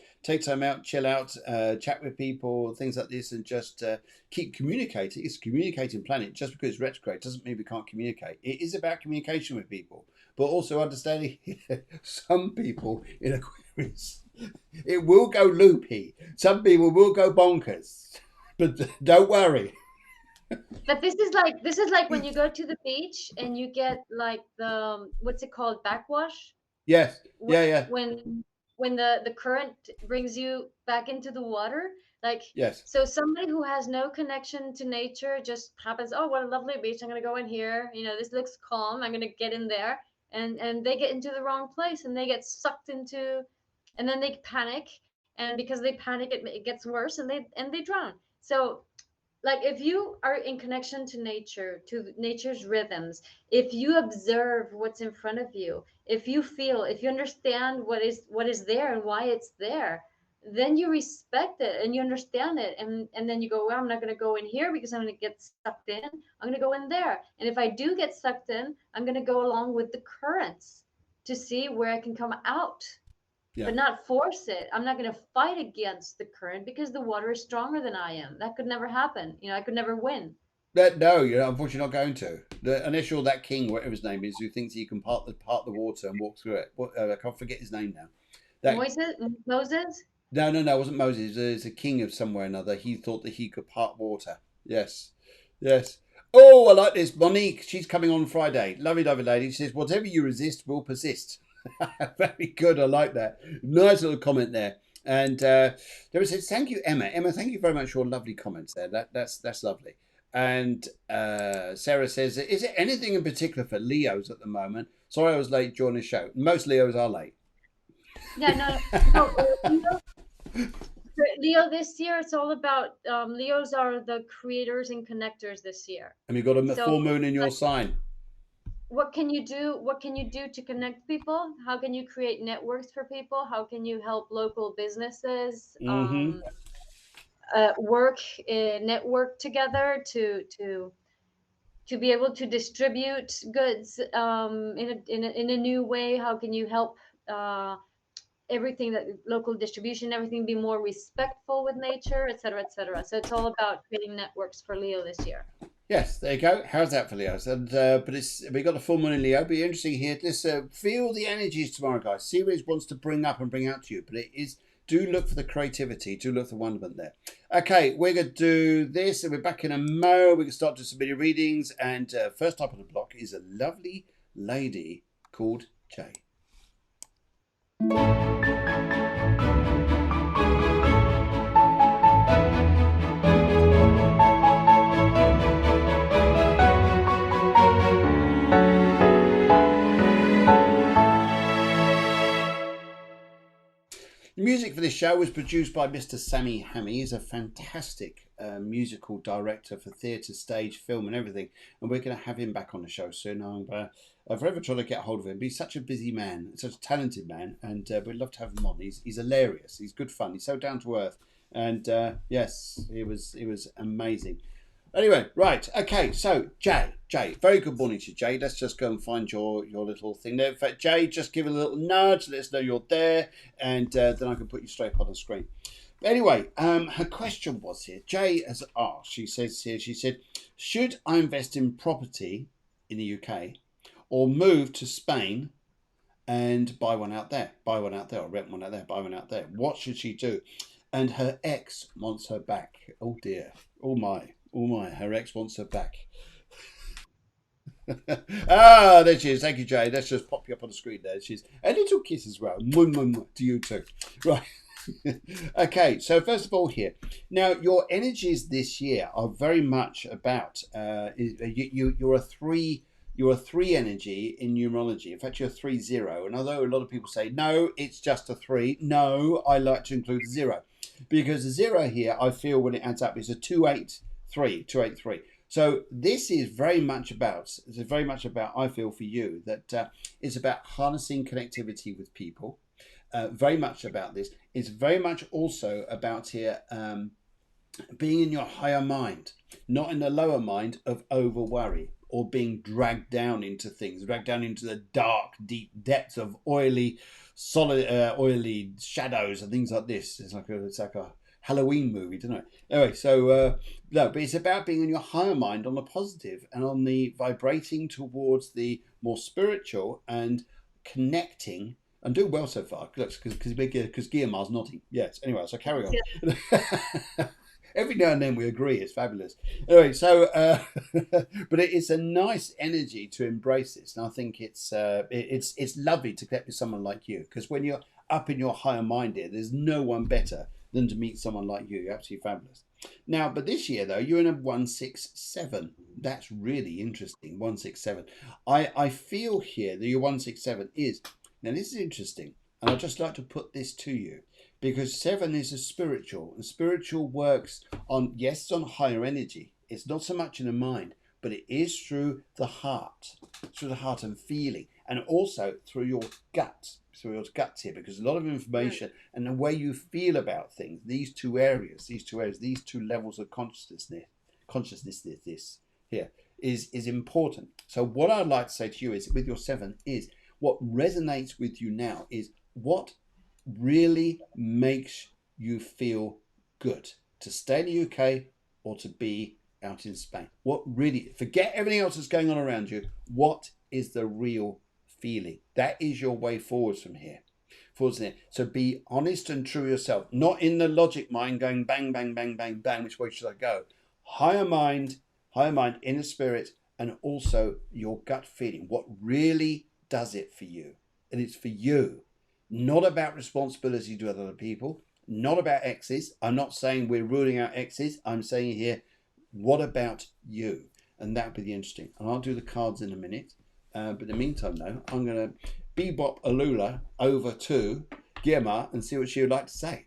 chill out, chat with people, things like this, and just keep communicating. It's a communicating planet. Just because it's retrograde doesn't mean we can't communicate. It is about communication with people, but also understanding some people in Aquarius, it will go loopy. Some people will go bonkers, but don't worry. But this is like when you go to the beach and you get like the what's it called, backwash, Yes, when yeah, yeah, the current brings you back into the water. Like, yes, so somebody who has no connection to nature just happens, oh, what a lovely beach, I'm gonna go in here, this looks calm, I'm gonna get in there, and they get into the wrong place and they get sucked into, and then they panic, and because they panic, it gets worse, and they drown. So, like, if you are in connection to nature, to nature's rhythms, if you observe what's in front of you, if you feel, if you understand what is there and why it's there, then you respect it and you understand it, and then you go, well, I'm not going to go in here because I'm going to get sucked in, I'm going to go in there, and if I do get sucked in, I'm going to go along with the currents to see where I can come out, yeah. but not force it. I'm not going to fight against the current because the water is stronger than I am. That could never happen. I could never win. No, you're unfortunately not going to. Unless you're that king, whatever his name is, who thinks he can part the water and walk through it. I can't forget his name now. That Moses? no, it wasn't Moses. It's a king of somewhere or another. He thought that he could part water. Yes, yes. Oh, I like this. Monique, she's coming on Friday. Lovely, lovely lady. She says, whatever you resist will persist. Very good. I like that. Nice little comment there. And Deborah says, thank you, Emma. Emma, thank you very much for your lovely comments there. That's lovely. And Sarah says, is it anything in particular for Leos at the moment? Sorry I was late joining the show. Most Leos are late. Yeah, no, no. Leo this year, it's all about Leos are the creators and connectors this year. And you've got a So full moon in your sign. what can you do? What can you do to connect people? How can you create networks for people? How can you help local businesses Mm-hmm. work network together to be able to distribute goods in a new way? How can you help uh, everything that local distribution, everything be more respectful with nature, et cetera, et cetera. So it's all about creating networks for Leo this year. Yes, there you go. How's that for Leo? And but it's we got the full moon in Leo. Be interesting here. Let's feel the energies tomorrow, guys. See what it wants to bring up and bring out to you. But it is do look for the creativity. Do look for the wonderment there. Okay, we're gonna do this, and we're back in a mo. We can start to submit your readings. And first up on the block is a lovely lady called Jay. The music for this show was produced by Mr. Sammy Hammy. He's a fantastic musical director for theatre, stage, film, and everything. And we're going to have him back on the show soon. I'm forever trying to get hold of him. But he's such a busy man, such a talented man, and we'd love to have him on. He's hilarious. He's good fun. He's so down to earth. And yes, it was amazing. Anyway, right, okay, so Jay, very good morning to you, Jay. Let's just go and find your little thing there. In fact, Jay, just give a little nudge, let us know you're there, and then I can put you straight on the screen. But anyway, her question was here. Jay has asked, she says here, she said, should I invest in property in the UK or move to Spain and buy one out there, or rent one out there, buy one out there? What should she do? And her ex wants her back. Oh dear, oh my. Oh my, her ex wants her back. There she is. Thank you, Jay. Let's just pop you up on the screen there. She's a little kiss as well. To you too. Right. Okay, so first of all here. Now, your energies this year are very much about, you're a three. You're a 3 energy in numerology. In fact, you're 3-0. And although a lot of people say, no, it's just a 3. No, I like to include 0. Because the 0 here, I feel when it adds up, is a 283. So this is very much about, I feel for you, that it's about harnessing connectivity with people. Very much about this. It's very much also about here being in your higher mind, not in the lower mind of over worry or being dragged down into things, dragged down into the dark, deep depths of oily shadows and things like this. It's like a Halloween movie, don't it? Anyway, so no, but it's about being in your higher mind on the positive and on the vibrating towards the more spiritual and connecting. I'm doing well so far, because Guiomar's nodding. Yes. Anyway, so carry on. Yeah. Every now and then we agree. It's fabulous. Anyway, so but it's a nice energy to embrace this, and I think it's lovely to connect with someone like you, because when you're up in your higher mind here, there's no one better than to meet someone like you. You're absolutely fabulous. Now, but this year though, you're in a 167. That's really interesting. 167. I feel here that your 167 is, now this is interesting, and I'd just like to put this to you, because 7 is a spiritual, and spiritual works on, yes, it's on higher energy. It's not so much in the mind, but it is through the heart and feeling, and also through your guts here, because a lot of information and the way you feel about things, these two levels of consciousness this here is important. So what I'd like to say to you is, with your 7, is what resonates with you now is what really makes you feel good to stay in the UK or to be out in Spain. What really, forget everything else that's going on around you. What is the real feeling? That is your way forwards from here. So be honest and true yourself, not in the logic mind going bang, bang, bang, bang, bang, which way should I go? Higher mind, inner spirit, and also your gut feeling. What really does it for you? And it's for you. Not about responsibility to other people, not about exes. I'm not saying we're ruling out exes. I'm saying here, What about you? And that would be the interesting. And I'll do the cards in a minute. But in the meantime, though, I'm going to bebop Alula over to Guiomar and see what she would like to say.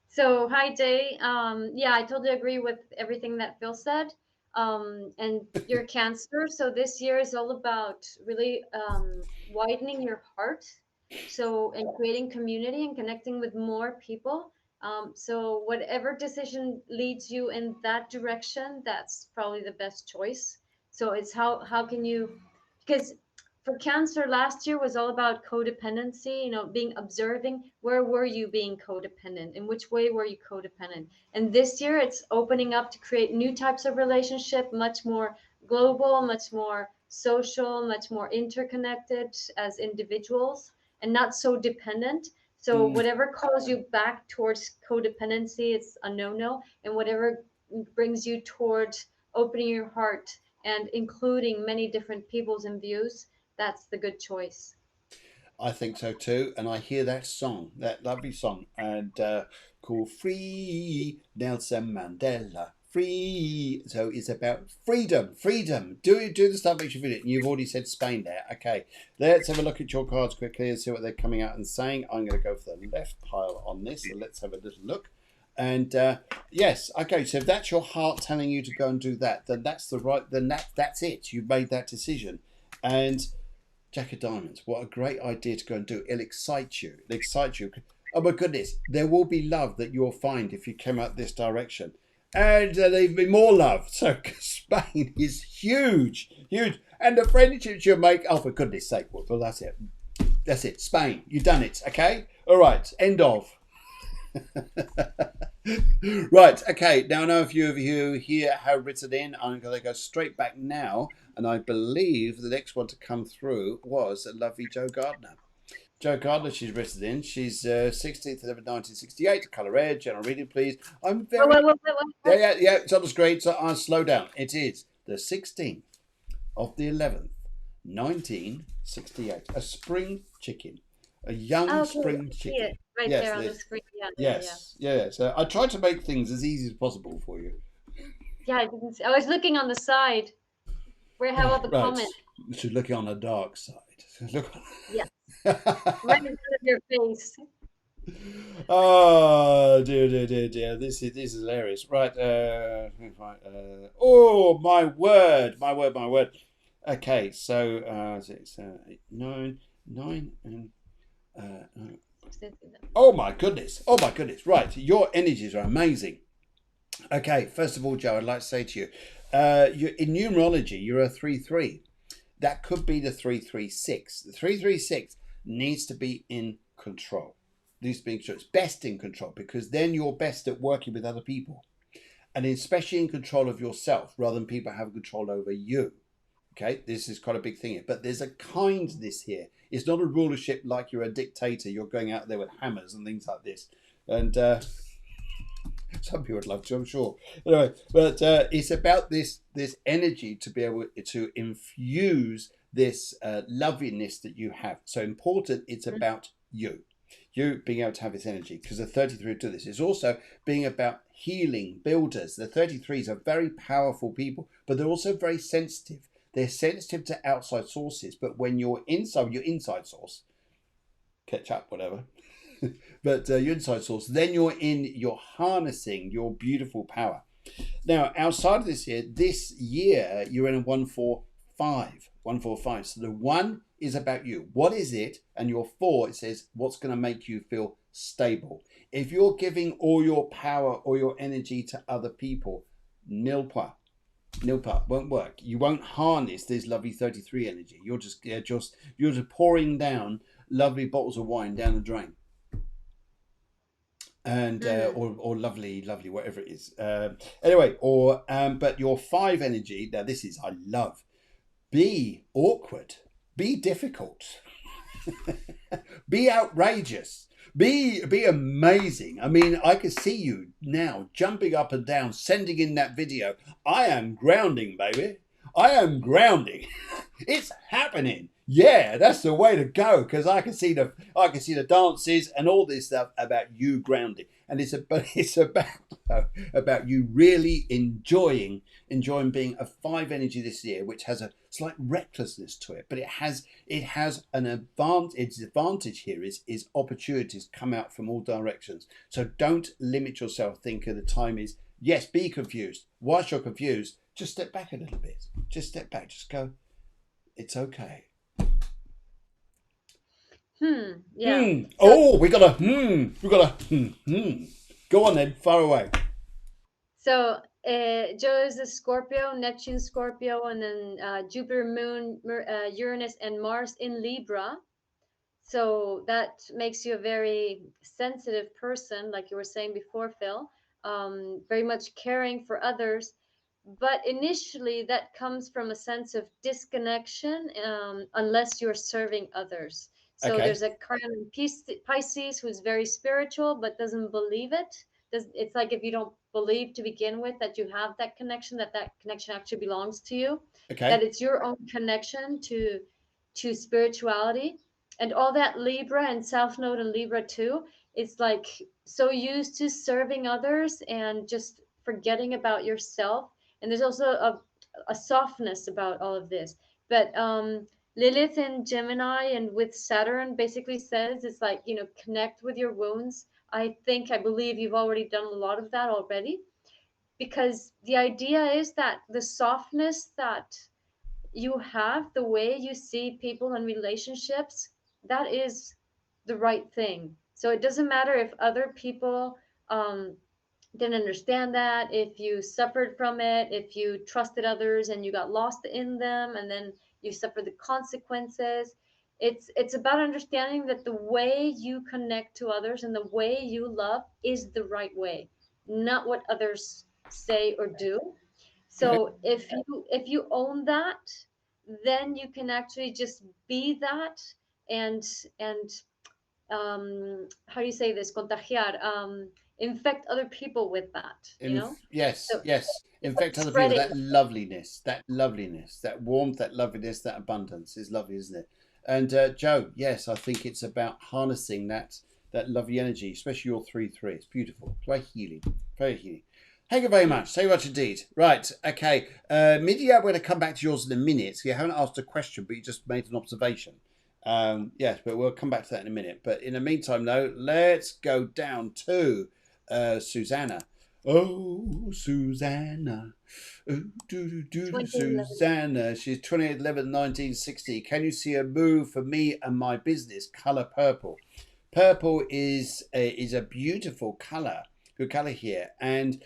So, hi, Jay. Yeah, I totally agree with everything that Phil said. And you're Cancer, so this year is all about really widening your heart. So, and creating community and connecting with more people. So, whatever decision leads you in that direction, that's probably the best choice. So, it's how can you, because for Cancer last year was all about codependency, being observing where were you being codependent, in which way were you codependent. And this year it's opening up to create new types of relationship, much more global, much more social, much more interconnected as individuals, and not so dependent. So Mm. whatever calls you back towards codependency, it's a no-no, and whatever brings you towards opening your heart and including many different peoples and views, that's the good choice. I think so too, and I hear that song, that lovely song, and called "Free Nelson Mandela." Free. So it's about freedom. Freedom. Do the stuff makes you feel it. And you've already said Spain there. Okay, let's have a look at your cards quickly and see what they're coming out and saying. I'm going to go for the left pile on this, so let's have a little look. And yes, okay. So if that's your heart telling you to go and do that, then that's the right. Then that's it. You've made that decision, and Jack of Diamonds, what a great idea to go and do. It'll excite you. It'll excite you. Oh my goodness, there will be love that you'll find if you come out this direction. And there'll be more love. So Spain is huge, huge. And the friendships you'll make, oh for goodness sake, well that's it. That's it, Spain, you've done it, okay? All right, end of. Right, okay, now I know a few of you here have written in. I'm going to go straight back now, and I believe the next one to come through was a lovely Joe Gardner. Joe Gardner, she's written in. She's 16th of 1968, colour red, general reading, please. I'm very... Yeah, it's on the screen, so I'll slow down. It is the 16th of the 11th, 1968. A spring chicken. A young spring chicken. Right there on the screen. Yeah. So I tried to make things as easy as possible for you. Yeah, I didn't see. I was looking on the side. Where have all the comments? She's looking on the dark side. Look. Yeah. Right in front of your face. Oh dear. This is hilarious. Right. Oh my word. Okay, so 6, 8, 9, and oh my goodness. Right, your energies are amazing. Okay, first of all, Joe, I'd like to say to you, in numerology, you're a 3-3. That could be the 3-3-6. The 3-3-6 needs to be in control. Needs to be in control. It's best in control because then you're best at working with other people, and especially in control of yourself rather than people having control over you. Okay, this is quite a big thing here, but there's a kindness here. It's not a rulership like you're a dictator. You're going out there with hammers and things like this, and some people would love to, I'm sure. Anyway, but it's about this energy to be able to infuse this loveliness that you have. So important. It's about you being able to have this energy, because the 33 do this. It's also being about healing builders. The 33s are very powerful people, but they're also very sensitive. They're sensitive to outside sources, but when you're inside your inside source, ketchup, whatever, but your inside source, then you're harnessing your beautiful power. Now, outside of this year, you're in a 145. So the 1 is about you. What is it? And your 4, it says, what's going to make you feel stable? If you're giving all your power or your energy to other people, nil point. Won't work. You won't harness this lovely 33 energy. You're just pouring down lovely bottles of wine down the drain. And or lovely whatever it is. Anyway, but your 5 energy, now this is I love. Be awkward, be difficult, be outrageous, be amazing. I mean, I can see you now jumping up and down, sending in that video. I am grounding, baby. I am grounding. It's happening. Yeah, that's the way to go, because I can see the dances and all this stuff about you grounding. and it's about you really enjoying being a five energy this year, which has a slight recklessness to it, but it has an advantage. Its advantage here is opportunities come out from all directions. So don't limit yourself. Thinking the time is, yes, be confused. Whilst you're confused, just step back a little bit. Just step back. Just go. It's okay. Yeah. So Oh, we got a We got a Go on then. Far away. so Joe is a Scorpio, Neptune Scorpio, and then Jupiter, Moon, Uranus, and Mars in Libra. So that makes you a very sensitive person, like you were saying before, Phil. Very much caring for others, but initially that comes from a sense of disconnection, unless you're serving others. So Okay. there's a kind of Pisces who's very spiritual but doesn't believe it. It's like if you don't believe to begin with that you have that connection, that connection actually belongs to you, that Okay. it's your own connection to spirituality. And all that Libra and South Node and Libra too, it's like so used to serving others and just forgetting about yourself. And there's also a softness about all of this. But Lilith in Gemini and with Saturn basically says it's like, connect with your wounds. I believe you've already done a lot of that already, because the idea is that the softness that you have, the way you see people and relationships, that is the right thing. So it doesn't matter if other people um, didn't understand that, if you suffered from it, if you trusted others and you got lost in them and then you suffer the consequences. It's about understanding that the way you connect to others and the way you love is the right way, not what others say or do. Okay. So if you own that, then you can actually just be that, and and how do you say this, contagiar, infect other people with that, Yes, so yes. Infect other people. spreading. That warmth, that loveliness, that abundance is lovely, isn't it? And Joe, yes, I think it's about harnessing that lovely energy, especially your 3-3. It's beautiful. It's very healing. Very healing. Thank you very much. So much indeed. Right. Okay. Midia, we're going to come back to yours in a minute. So you haven't asked a question, but you just made an observation. Yes, but we'll come back to that in a minute. But in the meantime, though, let's go down to Susanna. Oh, Susanna. Oh, Susanna. She's 28/11/1960. Can you see a move for me and my business? Color purple. Purple is a beautiful color. Good color here. And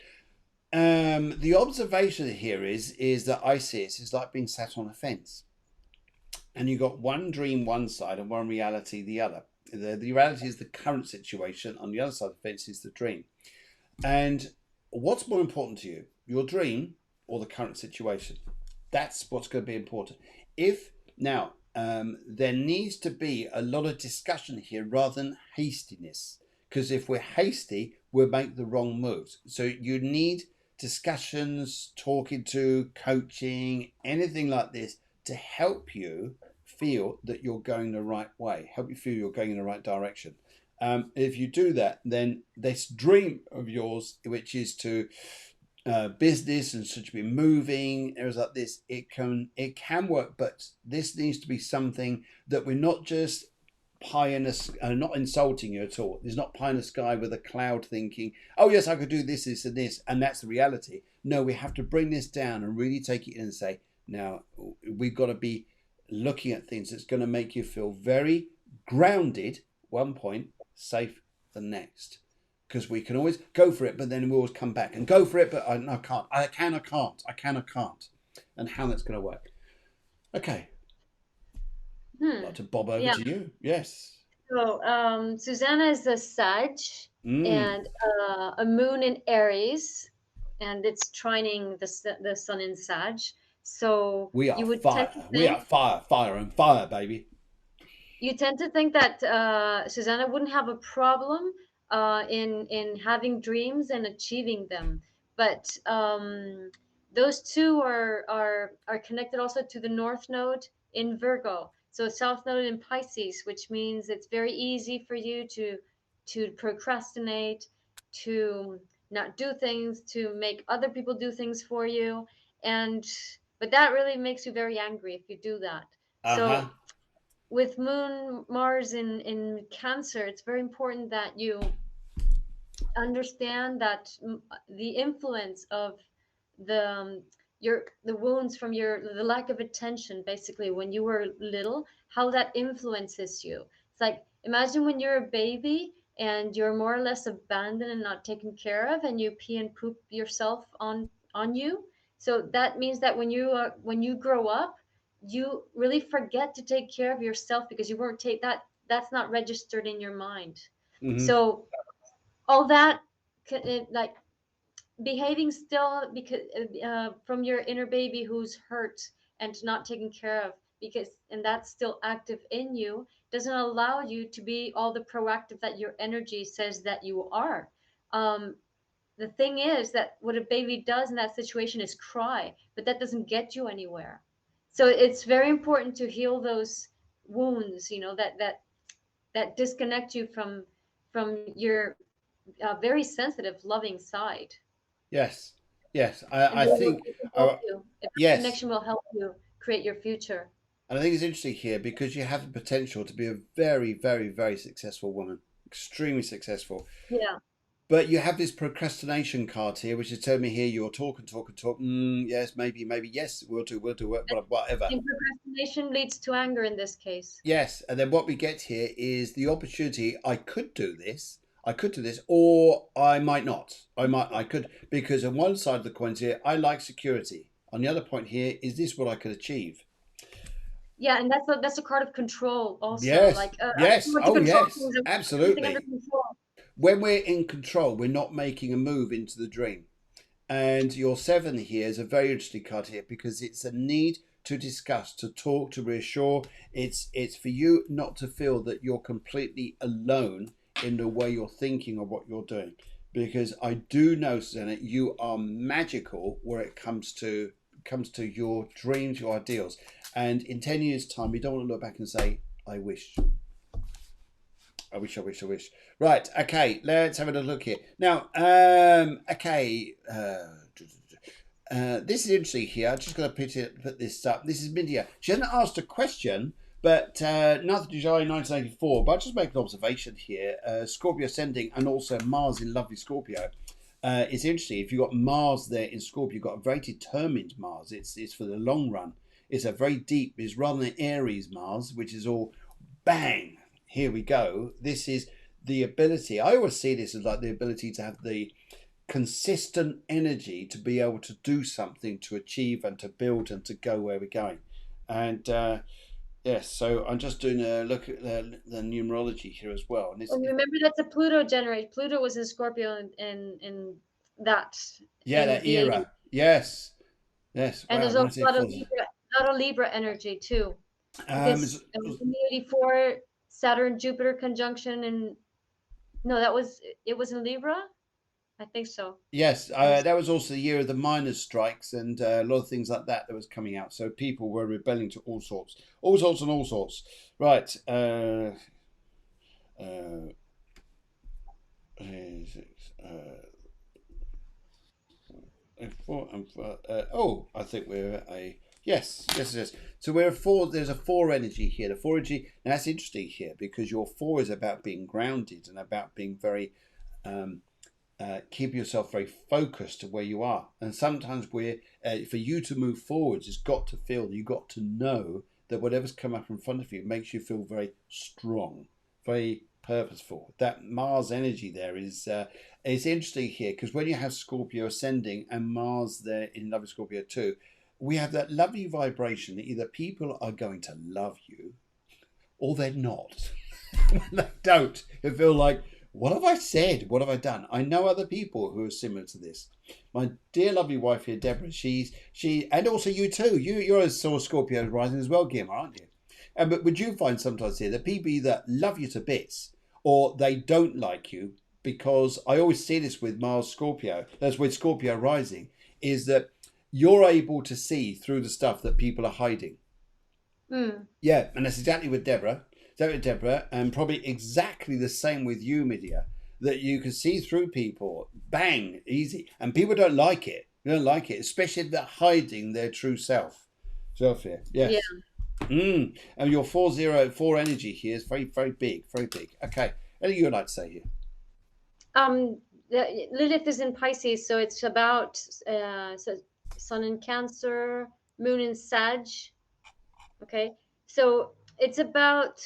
the observation here is that I see it's like being sat on a fence, and you've got one dream one side and one reality the other. The reality is the current situation. On the other side of the fence is the dream. And what's more important to you, your dream or the current situation? That's what's going to be important. If now there needs to be a lot of discussion here rather than hastiness, because if we're hasty, we'll make the wrong moves. So you need discussions, talking to, coaching, anything like this to help you feel that you're going the right way, help you feel you're going in the right direction. If you do that, then this dream of yours, which is to business and such, be moving areas like this, it can work, but this needs to be something that we're not just pie in the not insulting you at all. There's not pie in the sky with a cloud thinking, oh yes, I could do this, this, and this, and that's the reality. No, we have to bring this down and really take it in and say, now we've got to be looking at things that's going to make you feel very grounded one point, safe the next. Because we can always go for it, but then we always come back and go for it, but I can't. I can't. And how that's going to work. Okay, I'd like Hmm. to bob over Yeah. to you. Yes. So Susanna is a Sag Mm. and a moon in Aries, and it's trining the sun in Sag. So We are you would tend to fire. We are think fire, fire, and fire, baby. that Susanna wouldn't have a problem in having dreams and achieving them, but those two are connected also to the North Node in Virgo, so South Node in Pisces, which means it's very easy for you to procrastinate, to not do things, to make other people do things for you. And but that really makes you very angry if you do that. Uh-huh. So with Moon Mars in Cancer, it's very important that you understand that the influence of the your the wounds from your the lack of attention, basically when you were little, how that influences you. It's like, imagine when you're a baby and you're more or less abandoned and not taken care of, and you pee and poop yourself on you. So that means that when you grow up, you really forget to take care of yourself because you weren't take that that's not registered in your mind. Mm-hmm. So all that like behaving still because from your inner baby who's hurt and not taken care of, because and that's still active in you, doesn't allow you to be all the proactive that your energy says that you are. um, the thing is that what a baby does in that situation is cry, but that doesn't get you anywhere. So it's very important to heal those wounds, that disconnect you from your very sensitive loving side. Yes. Yes. And I think, it will help uh, you. That yes. connection will help you create your future. And I think it's interesting here because you have the potential to be a very, very, very successful woman, extremely successful. Yeah. But you have this procrastination card here, which is telling me here you're talk and talk and talk. Yes, maybe, maybe, yes, we'll do it, whatever. And procrastination leads to anger in this case. Yes, and then what we get here is the opportunity. I could do this, or I might not. I could, because on one side of the coin here, I like security. On the other point here, is this what I could achieve? Yeah, and that's a card of control also. Yes, Like I yes, want to oh control yes, things and everything under absolutely. control. When we're in control, we're not making a move into the dream. And your seven here is a very interesting card here because it's a need to discuss, to talk, to reassure. It's for you not to feel that you're completely alone in the way you're thinking or what you're doing. Because I do know, Susanna, you are magical where it comes to your dreams, your ideals. And in 10 years' time, we don't want to look back and say, I wish. I wish, I wish, I wish. Right, okay, let's have a look here. Now, okay, this is interesting here. I'm just going to put this up. This is Mindia. She hasn't asked a question, but 9th of July 1984. But I'll just make an observation here. Scorpio ascending and also Mars in lovely Scorpio. It's interesting. If you've got Mars there in Scorpio, you've got a very determined Mars. It's for the long run. It's a very deep, it's rather than Aries Mars, which is all bang, here we go. This is the ability. I always see this as like the ability to have the consistent energy to be able to do something, to achieve and to build and to go where we're going. And yes, so I'm just doing a look at the numerology here as well. And And remember, that's a Pluto generate. Pluto was in Scorpio in that yeah, in that the 80s. era. Yes, yes. And Wow, there's also a 1984. Lot of Libra energy too, Um, because in the 84 Saturn Jupiter conjunction, and no, it was in Libra. I think so. Yes, Let me see. that was also the year of the miners' strikes and a lot of things like that that was coming out. So people were rebelling to all sorts and all sorts. Right. Uh, I think we're a yes, yes, yes. So we're a four. There's a four energy here. The four energy. Now that's interesting here because your four is about being grounded and about being very um, keep yourself very focused to where you are. And sometimes for you to move forwards, it's got to feel, you got to know that whatever's come up in front of you makes you feel very strong, very purposeful. That Mars energy there is interesting here because when you have Scorpio ascending and Mars there in lovely Scorpio too, we have that lovely vibration that either people are going to love you or they're not. When they don't, they feel like, what have I said? What have I done? I know other people who are similar to this. My dear lovely wife here, Deborah, and also you too. You're a sort of Scorpio rising as well, Guiomar, aren't you? But would you find sometimes here that people either love you to bits or they don't like you? Because I always see this with Mars Scorpio, that's with Scorpio rising, is that you're able to see through the stuff that people are hiding. Hmm. Yeah, and that's exactly with Deborah. And probably exactly the same with you, Midia. that you can see through people. Bang, easy. And people don't like it. They don't like it, especially if they're hiding their true self. Self here. Yeah. Yes. And your 404 energy here is very, very big. Very big. Okay. Anything you would like to say here? Lilith is in Pisces, so it's about so Sun in Cancer, Moon in Sag. Okay, so it's about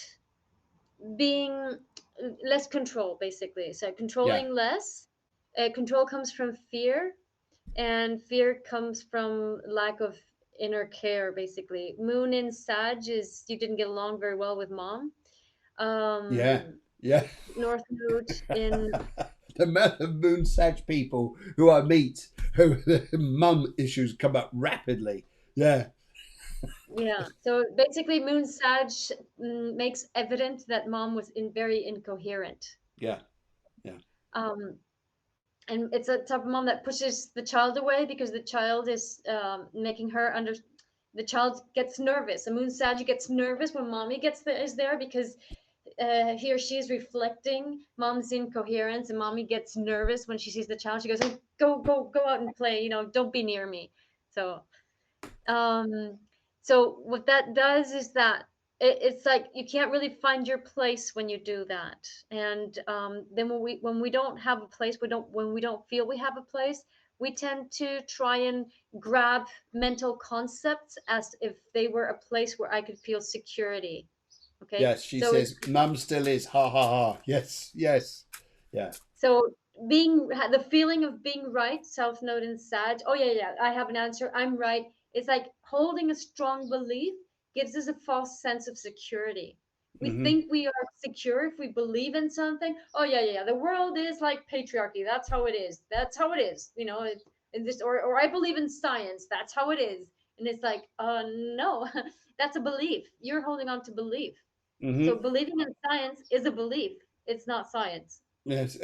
being less control, basically. So Yeah. controlling less. Control comes from fear, and fear comes from lack of inner care, basically. Moon in Sag is you didn't get along very well with mom. Yeah. Um, Yeah. North Node in The amount of moon sag people who I meet who mum issues come up rapidly. Yeah. Yeah. So basically, Moon Sag makes evident that mom was very incoherent. Yeah. Yeah. Um, and it's a type of mom that pushes the child away because the child is making her under. The child gets nervous. A Moon Sag gets nervous when mommy is there because he or she is reflecting mom's incoherence, and mommy gets nervous when she sees the child. She goes, "Oh, go out and play. Don't be near me." So um so what that does is that it's like you can't really find your place when you do that. And then when we don't have a place, when we don't feel we have a place, we tend to try and grab mental concepts as if they were a place where I could feel security. Okay, Yes, she so it's says, Mum still is. Ha ha ha. Yes, yes. Yeah. so the feeling of being right, South Node and Sag. Oh yeah, I have an answer. I'm right. It's like holding a strong belief gives us a false sense of security. We Hmm. think we are secure if we believe in something. Oh yeah. The world is like patriarchy. That's how it is. That's how it is. In this or I believe in science. That's how it is. And it's like, no, that's a belief. You're holding on to belief. So Hmm. believing in science is a belief. It's not science. Yes.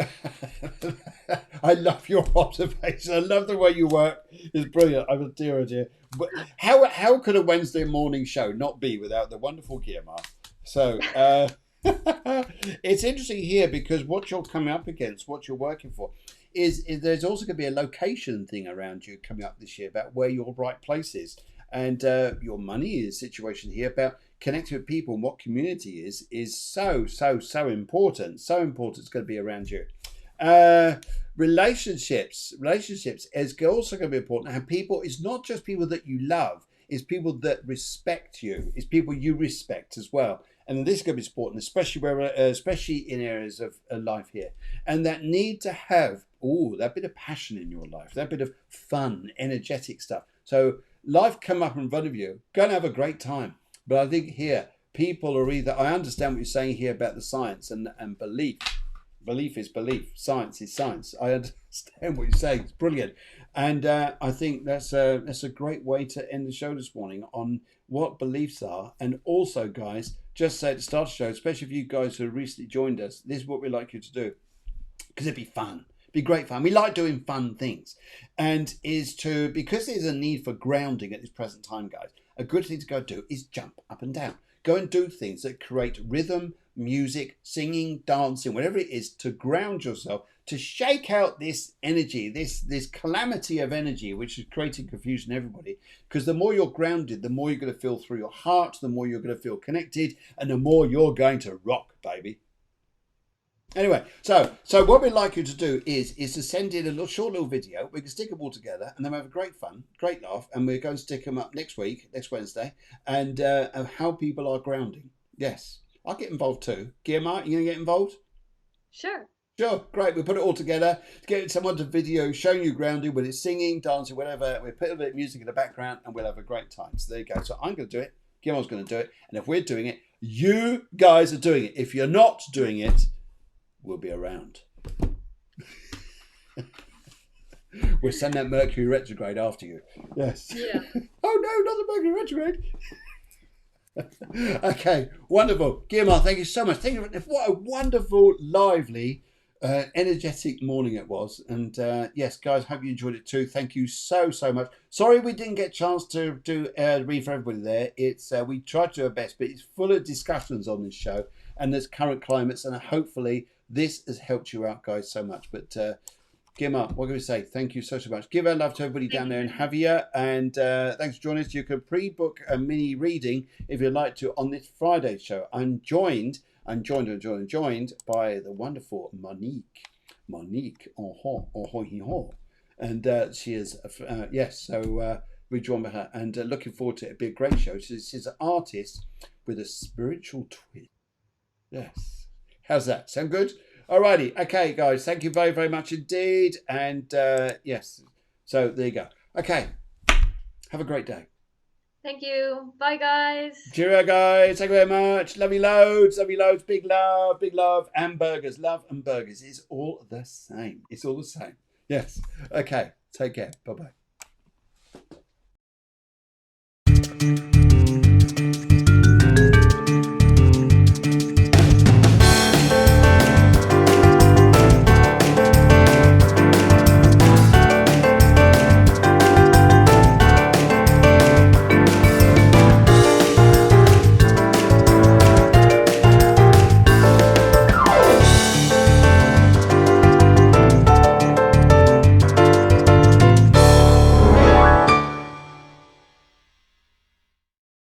I love your observation. I love the way you work. It's brilliant. I'm a dear, oh dear. But how could a Wednesday morning show not be without the wonderful Guiomar? So it's interesting here because what you're coming up against, what you're working for, is there's also going to be a location thing around you coming up this year about where your right place is. And your money is situation here about connecting with people and what community is so important. So important it's going to be around you. Uh, relationships is also going to be important. And people, it's not just people that you love, it's people that respect you, it's people you respect as well. And this is going to be important, especially in areas of life here, and that need to have that bit of passion in your life, that bit of fun, energetic stuff. So life come up in front of you, go and have a great time. But I think here people are either, I understand what you're saying here about the science and belief. Belief is belief. Science is science. I understand what you're saying. It's brilliant, and I think that's a great way to end the show this morning on what beliefs are. And also, guys, just say at the start of the show, especially if you guys who recently joined us, this is what we'd like you to do because it'd be fun. It'd be great fun. We like doing fun things, and because there's a need for grounding at this present time, guys. A good thing to go do is jump up and down. Go and do things that create rhythm, music, singing, dancing, whatever it is, to ground yourself, to shake out this energy, this calamity of energy, which is creating confusion in everybody. Because the more you're grounded, the more you're going to feel through your heart, the more you're going to feel connected, and the more you're going to rock, baby. Anyway, so what we'd like you to do is to send in a short little video. We can stick them all together, and then we have a great fun, great laugh, and we're going to stick them up next Wednesday, and of how people are grounding. Yes, I'll get involved too. Guiomar, you going to get involved? Sure. Sure, great. We put it all together to get someone to video showing you grounding, whether it's singing, dancing, whatever. We put a bit of music in the background, and we'll have a great time. So there you go. So I'm going to do it. Guillermo's going to do it, and if we're doing it, you guys are doing it. If you're not doing it, we'll be around. We'll send that Mercury retrograde after you. Yes. Yeah. Oh no, not the Mercury retrograde. Okay, wonderful. Guiomar, thank you so much. Thank you. What a wonderful, lively, energetic morning it was. And yes, guys, hope you enjoyed it too. Thank you so much. Sorry we didn't get a chance to read for everybody there. It's we tried to do our best, but it's full of discussions on this show and there's current climates, and hopefully this has helped you out, guys, so much. But Guiomar, what can we say? Thank you so much. Give our love to everybody down there in Javier, and thanks for joining us. You can pre-book a mini reading if you'd like to on this Friday show. I'm joined by the wonderful Monique, and she is yes. So we're joined by her, and looking forward to it. It'll be a great show. She's an artist with a spiritual twist. Yes, how's that? Sound good? Alrighty, okay, guys. Thank you very, very much indeed, and yes. So there you go. Okay, have a great day. Thank you. Bye, guys. Cheerio, guys. Thank you very much. Love you loads. Love you loads. Big love. Big love. And burgers. Love and burgers. It's all the same. It's all the same. Yes. Okay. Take care. Bye-bye.